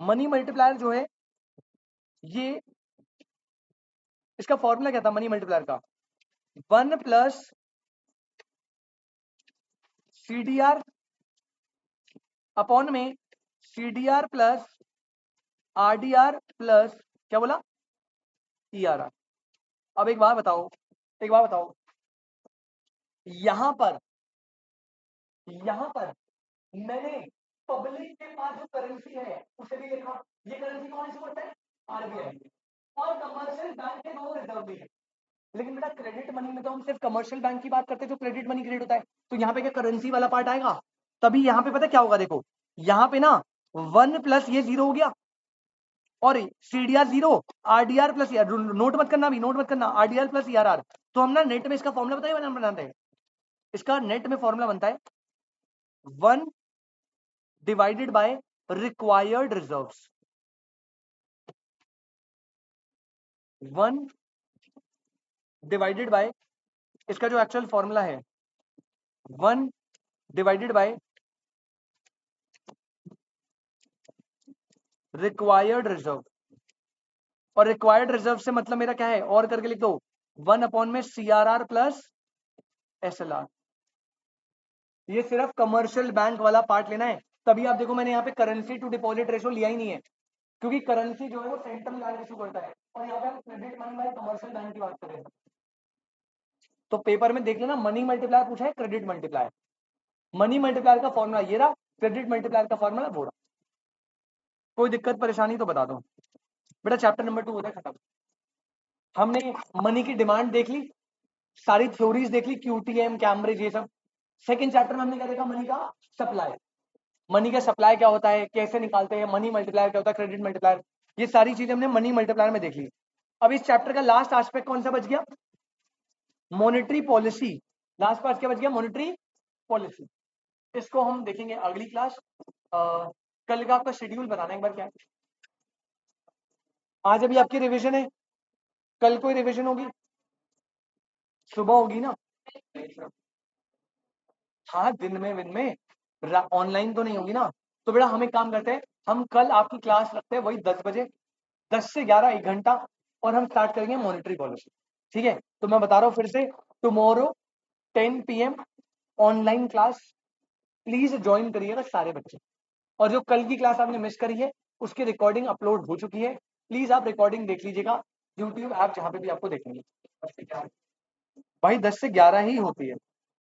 मनी मल्टीप्लायर जो है, ये इसका फॉर्मूला क्या था मनी मल्टीप्लायर का? 1 प्लस सीडीआर अपॉन में सीडीआर प्लस आरडीआर प्लस क्या बोला? ईआरआर। अब एक बात बताओ, यहां पर मैंने पब्लिक के पास जो करेंसी है उसे भी लिखा। ये करेंसी कौन सी होता है? आरबीआई। और कमर्शियल बैंक के दो रिजर्व भी है। लेकिन बेटा क्रेडिट मनी में तो हम सिर्फ कमर्शियल बैंक की बात करते हैं जो क्रेडिट मनी क्रिएट होता है। तो यहाँ पे क्या करेंसी वाला पार्ट आएगा? तभी यहाँ पे पता क्या होगा, देखो यहाँ पे ना 1 प्लस ये 0 हो गया और सीडीआर 0, आरडीआर प्लस, नोट मत करना, भी नोट मत करना, आरडीआर प्लस ईआरआर। तो हम ना नेट में इसका फॉर्मूला बताइए बनाते हैं। इसका नेट में फॉर्मूला बनता है 1 divided by required reserves. 1 divided by, इसका जो एक्चुअल फॉर्मूला है 1 डिवाइडेड बाय रिक्वायर्ड रिजर्व। और रिक्वायर्ड रिजर्व से मतलब मेरा क्या है, और करके लिख दो 1 अपॉन में सीआरआर प्लस एसएलआर। ये सिर्फ कमर्शियल बैंक वाला पार्ट लेना है। तभी आप देखो मैंने यहाँ पे करेंसी टू डिपॉजिट रेशो लिया ही नहीं है, क्योंकि करेंसी जो है वो सेंट्रल बैंक इशू करता है और यहाँ पे हम credit money by commercial bank की बात करें। तो पेपर में देख लेना, मनी मल्टीप्लायर पूछा है, क्रेडिट मल्टीप्लायर। मनी मल्टीप्लायर का फॉर्मूला ये रहा, क्रेडिट मल्टीप्लायर का फॉर्मूला वो रहा। कोई दिक्कत परेशानी तो बता दो बेटा। चैप्टर नंबर 2 हो जाए खत्म। हमने मनी की डिमांड देख ली, सारी थ्योरीज देख ली, क्यूटीएम कैम्ब्रिज ये सब। सेकंड चैप्टर में हमने क्या देखा? मनी का सप्लाई। मनी का सप्लाई क्या होता है, कैसे निकालते हैं, मनी मल्टीप्लायर क्या होता है, क्रेडिट मल्टीप्लायर, ये सारी चीजें हमने मनी मल्टीप्लायर में देख ली। अब इस चैप्टर का लास्ट एस्पेक्ट कौन सा बच गया? Monetary policy. लास्ट पार्ट क्या बच गया? Monetary policy. इसको हम देखेंगे अगली क्लास। कल का आपका शेड्यूल बताना एक बार क्या है? आज अभी आपकी रिवीजन है, कल कोई रिवीजन होगी? सुबह होगी ना? हाँ, दिन में ऑनलाइन तो नहीं होगी ना। तो बेटा हम एक काम करते हैं, हम कल आपकी क्लास रखते हैं वही 10 बजे, 10 से 11 1 घंटा, और हम स्टार्ट करेंगे मॉनेटरी पॉलिसी। ठीक है, तो मैं बता रहा हूँ फिर से, tomorrow 10 PM online class please join करिएगा सारे बच्चे। और जो कल की क्लास आपने मिस करी है उसकी रिकॉर्डिंग अपलोड हो चुकी है, प्लीज आप रिकॉर्डिंग देख लीजिएगा, यूट्यूब ऐप जहाँ पे भी आपको देखेंगे। भाई 10 से 11 ही होती है।